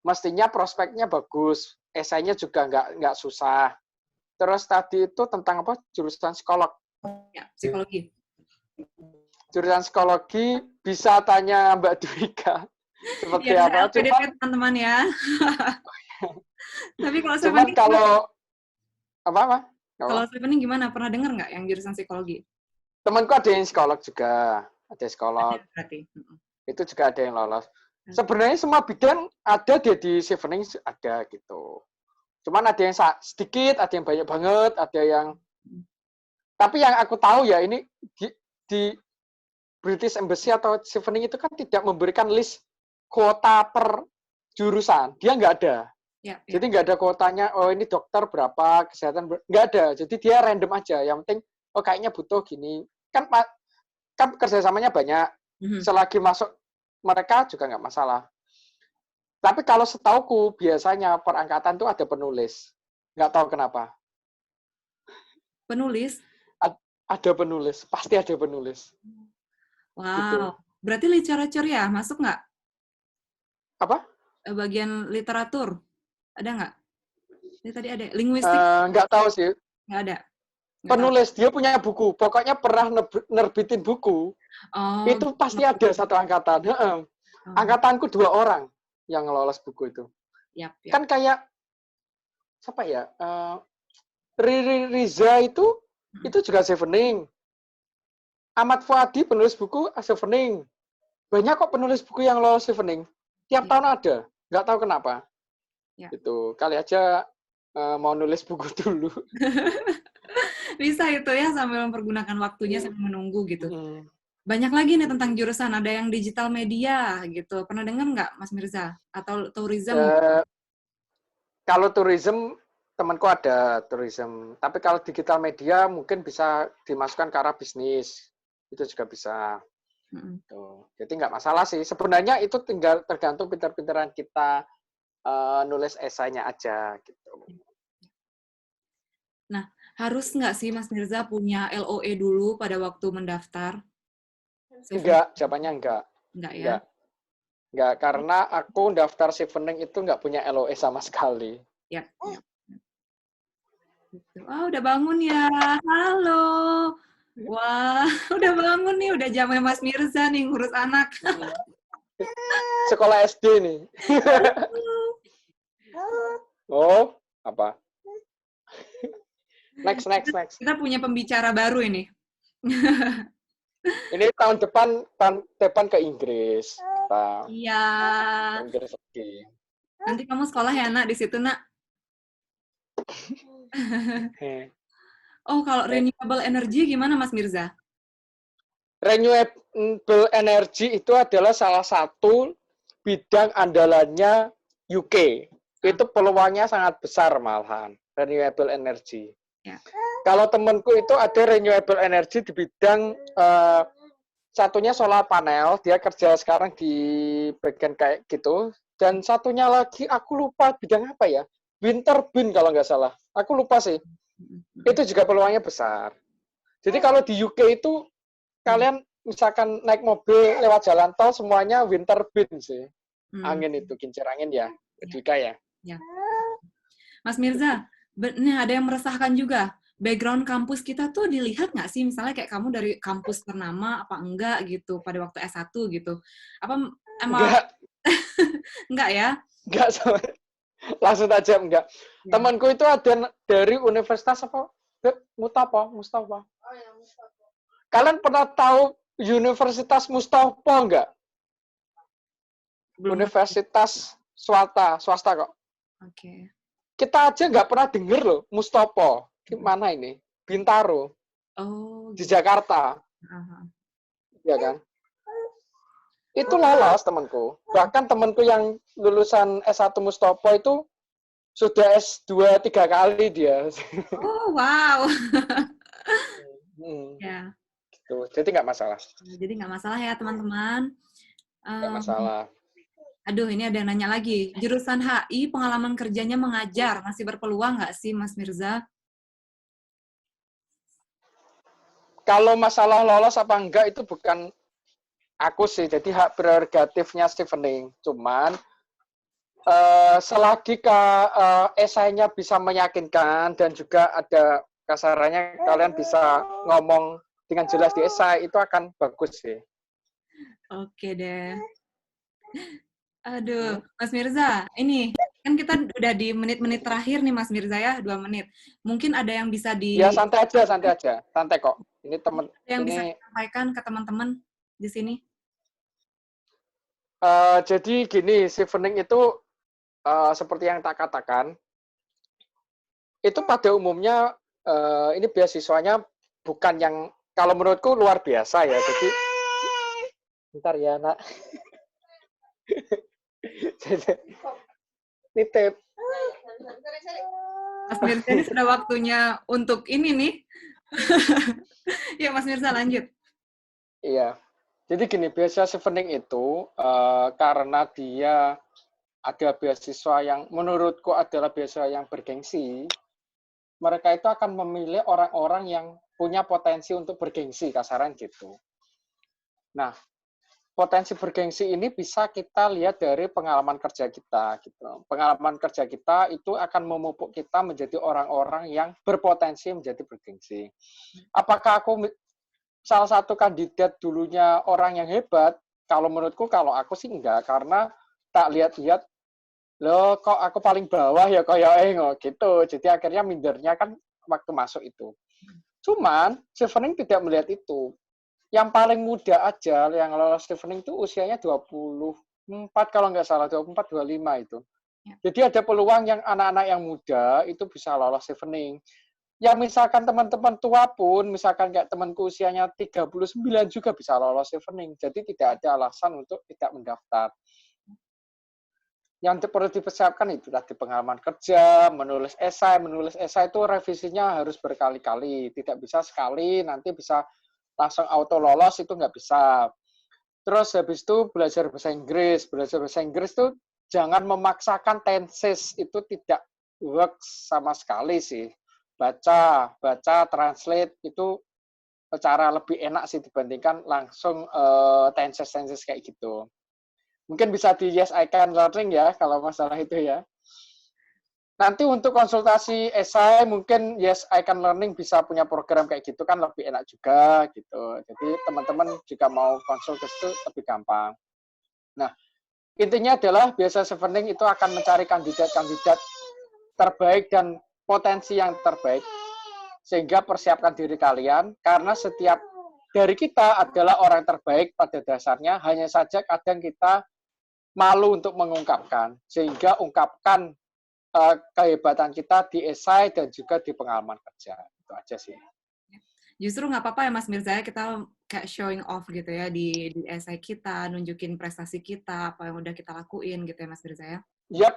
Mestinya prospeknya bagus, esainya juga nggak susah. Terus tadi itu tentang apa? Jurusan psikolog. Ya, psikologi. Jurusan psikologi bisa tanya Mbak Dwika seperti Ya, apa. LPDP teman-teman ya. Tapi kalau Cuman Stephanie, kalau apa? kalau Stephanie gimana? Pernah dengar nggak yang jurusan psikologi? Temanku ada yang psikolog juga, ada psikolog. Ada berarti. Itu juga ada yang lolos. Sebenarnya semua bidang ada deh di Chevening, ada gitu. Cuman ada yang sedikit, ada yang banyak banget, ada yang. Tapi yang aku tahu ya ini di British Embassy atau Chevening itu kan tidak memberikan list kuota per jurusan. Dia nggak ada. Ya, ya. Jadi nggak ada kuotanya, oh ini dokter berapa, kesehatan nggak ada. Jadi dia random aja. Yang penting, oh kayaknya butuh gini. Kan kerjasamanya banyak. Selagi masuk mereka juga nggak masalah. Tapi kalau setauku biasanya perangkatan tuh ada penulis. Nggak tahu kenapa. Penulis? Ada penulis, pasti ada penulis. Wow, Gitu. berarti literatur ya, masuk nggak? Apa? Bagian literatur, ada nggak? Ini tadi ada, linguistik? Nggak tahu sih. Nggak ada? Nggak tahu. Penulis, dia punya buku. Pokoknya pernah nerbitin buku. Oh, Itu pasti ada satu angkatan. Angkatanku 2 orang yang lolos buku itu. Yap. Kan kayak siapa ya? Riri Riza itu juga Chevening. Ahmad Fuadi penulis buku Chevening. Banyak kok penulis buku yang lolos Chevening. Tiap tahun ada. Nggak tahu kenapa. Ya. Itu kali aja mau nulis buku dulu. Bisa itu ya, sambil mempergunakan waktunya sambil menunggu gitu. Banyak lagi nih tentang jurusan, ada yang digital media gitu. Pernah dengar nggak, Mas Mirza? Atau tourism? Kalau tourism, temanku ada tourism. Tapi kalau digital media mungkin bisa dimasukkan ke arah bisnis. Itu juga bisa. Tuh. Jadi nggak masalah sih. Sebenarnya itu tinggal tergantung pintar-pintaran kita nulis esainya aja. Gitu. Nah, harus nggak sih Mas Mirza punya LOE dulu pada waktu mendaftar? Enggak, jawabannya enggak. Enggak ya? Enggak, karena aku daftar Chevening itu enggak punya LOE sama sekali. Ya. Oh, udah bangun ya. Halo. Wah, udah bangun nih, udah jamnya Mas Mirza nih ngurus anak. Sekolah SD nih. Oh, apa? Next. Kita punya pembicara baru ini. Ini tahun depan ke Inggris. Kita Iya. ke Inggris lagi. Nanti kamu sekolah ya, Nak, di situ, Nak. Oh, kalau renewable energy gimana, Mas Mirza? Renewable energy itu adalah salah satu bidang andalannya UK. Itu peluangnya sangat besar malahan, renewable energy. Ya. Kalau temanku itu ada renewable energy di bidang satunya solar panel, dia kerja sekarang di bagian kayak gitu. Dan satunya lagi aku lupa bidang apa ya, wind turbine kalau nggak salah. Aku lupa sih. Itu juga peluangnya besar. Jadi kalau di UK itu kalian misalkan naik mobil lewat jalan tol semuanya wind turbine sih. Angin itu, kincir angin ya, Edwika ya. Ya. Mas Mirza, nih ada yang meresahkan juga. Background kampus kita tuh dilihat nggak sih? Misalnya kayak kamu dari kampus ternama apa enggak gitu pada waktu S1 gitu. Apa emang enggak ya? Enggak sama. Langsung aja enggak. Ya. Temanku itu ada dari universitas apa? Mustafa. Oh ya, Mustafa. Kalian pernah tahu Universitas Mustafa enggak? Belum. Universitas swasta kok. Oke. Kita aja nggak pernah denger loh Mustafa. Mana ini? Bintaro. Oh. Di Jakarta. Iya kan? Itu lolos temanku. Bahkan temanku yang lulusan S1 Mustafa itu sudah S2 3 kali dia. Oh, wow. Ya. Gitu. Jadi nggak masalah. Jadi nggak masalah ya teman-teman. Nggak masalah. Aduh, ini ada yang nanya lagi. Jurusan HI, pengalaman kerjanya mengajar, masih berpeluang nggak sih, Mas Mirza? Kalau masalah lolos apa enggak itu bukan aku sih, jadi hak prerogatifnya Stevening. Cuman selagi esainya bisa meyakinkan dan juga ada kasarannya kalian bisa ngomong dengan jelas di esai, itu akan bagus sih. Oke deh. Aduh, Mas Mirza, ini kan kita udah di menit-menit terakhir nih Mas Mirza ya, 2 menit. Mungkin ada yang bisa Ya santai aja, santai kok. Ini teman. Yang bisa disampaikan ke teman-teman di sini. Jadi gini, Stevening itu seperti yang tak katakan, itu pada umumnya ini beasiswanya bukan yang kalau menurutku luar biasa ya. Jadi bentar ya nak. Nitip. Mas Mirza ini sudah waktunya untuk ini nih. Ya Mas Mirza lanjut. Iya. Jadi gini, beasiswa Stevening itu karena dia ada beasiswa yang menurutku adalah beasiswa yang bergengsi, mereka itu akan memilih orang-orang yang punya potensi untuk bergengsi, kasaran gitu. Nah, potensi bergengsi ini bisa kita lihat dari pengalaman kerja kita gitu. Pengalaman kerja kita itu akan memupuk kita menjadi orang-orang yang berpotensi menjadi bergengsi. Apakah aku salah satu kandidat dulunya orang yang hebat? Kalau menurutku, kalau aku sih enggak, karena tak lihat-lihat, loh kok aku paling bawah ya kayak gitu. Jadi akhirnya mindernya kan waktu masuk itu. Cuman Stevening tidak melihat itu. Yang paling muda aja yang lolos Stevening itu usianya 24 kalau nggak salah, 24-25 itu. Jadi ada peluang yang anak-anak yang muda itu bisa lolos Stevening. Ya misalkan teman-teman tua pun, misalkan kayak temanku usianya 39 juga bisa lolos Stevening. Jadi tidak ada alasan untuk tidak mendaftar. Yang perlu dipersiapkan itu tadi pengalaman kerja, menulis esai itu revisinya harus berkali-kali. Tidak bisa sekali, nanti bisa langsung auto lolos itu nggak bisa. Terus habis itu belajar bahasa Inggris. Belajar bahasa Inggris itu jangan memaksakan tenses, itu tidak works sama sekali sih. Baca, translate itu cara lebih enak sih dibandingkan langsung tenses kayak gitu. Mungkin bisa di Yes I Can Learning ya kalau masalah itu ya. Nanti untuk konsultasi esai mungkin Yes I Can Learning bisa punya program kayak gitu kan lebih enak juga gitu. Jadi teman-teman jika mau konsul ke situ lebih gampang. Nah, intinya adalah biasa Chevening itu akan mencari kandidat-kandidat terbaik dan potensi yang terbaik. Sehingga persiapkan diri kalian karena setiap dari kita adalah orang terbaik pada dasarnya, hanya saja kadang kita malu untuk mengungkapkan. Sehingga ungkapkan kehebatan kita di esai dan juga di pengalaman kerja. Itu aja sih. Justru nggak apa-apa ya Mas Mirza, kita kayak showing off gitu ya di esai kita, nunjukin prestasi kita, apa yang udah kita lakuin gitu ya Mas Mirza ya. Yap,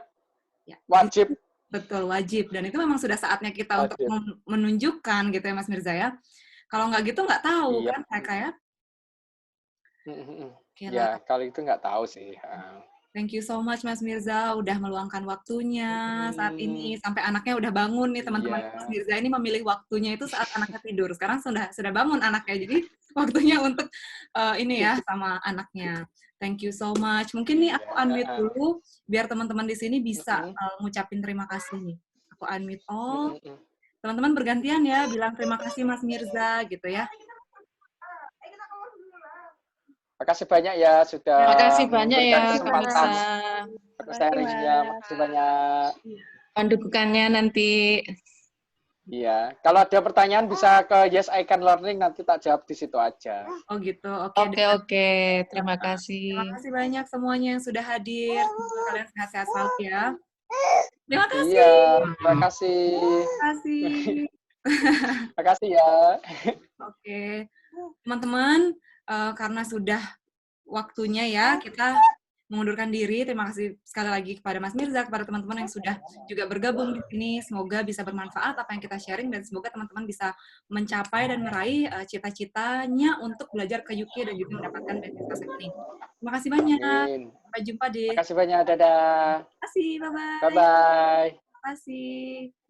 Ya, wajib. betul, wajib. Dan itu memang sudah saatnya kita untuk Wajib. menunjukkan gitu ya Mas Mirza ya. Kalau nggak gitu nggak tahu Iya. kan mereka ya. Ya, kali itu nggak tahu sih. Thank you so much Mas Mirza udah meluangkan waktunya saat ini sampai anaknya udah bangun nih teman-teman. Iya. Mas Mirza ini memilih waktunya itu saat anaknya tidur. Sekarang sudah bangun anaknya jadi waktunya untuk ini ya sama anaknya. Thank you so much. Mungkin nih aku unmute dulu biar teman-teman di sini bisa ngucapin terima kasih nih. Aku unmute all. Teman-teman bergantian ya bilang terima kasih Mas Mirza gitu ya. Makasih banyak ya sudah Makasih banyak memberikan ya kesempatan sharingnya. Makasih banyak. Dukungannya nanti. Iya, kalau ada pertanyaan bisa ke Yes I Can Learning, nanti tak jawab di situ aja. Oh gitu, oke. Oke, terima kasih. Terima kasih banyak semuanya yang sudah hadir. Semoga kalian sehat-sehat selalu ya. Terima kasih. Iya, terima kasih. Terima kasih. Terima kasih ya. Oke, teman-teman, karena sudah waktunya ya kita mengundurkan diri. Terima kasih sekali lagi kepada Mas Mirza, kepada teman-teman yang sudah juga bergabung di sini. Semoga bisa bermanfaat apa yang kita sharing dan semoga teman-teman bisa mencapai dan meraih cita-citanya untuk belajar ke UK dan juga mendapatkan beasiswa Chevening. Terima kasih banyak. Amin. Sampai jumpa deh. Terima kasih banyak. Dadah. Terima kasih. Bye-bye. Bye-bye. Terima kasih.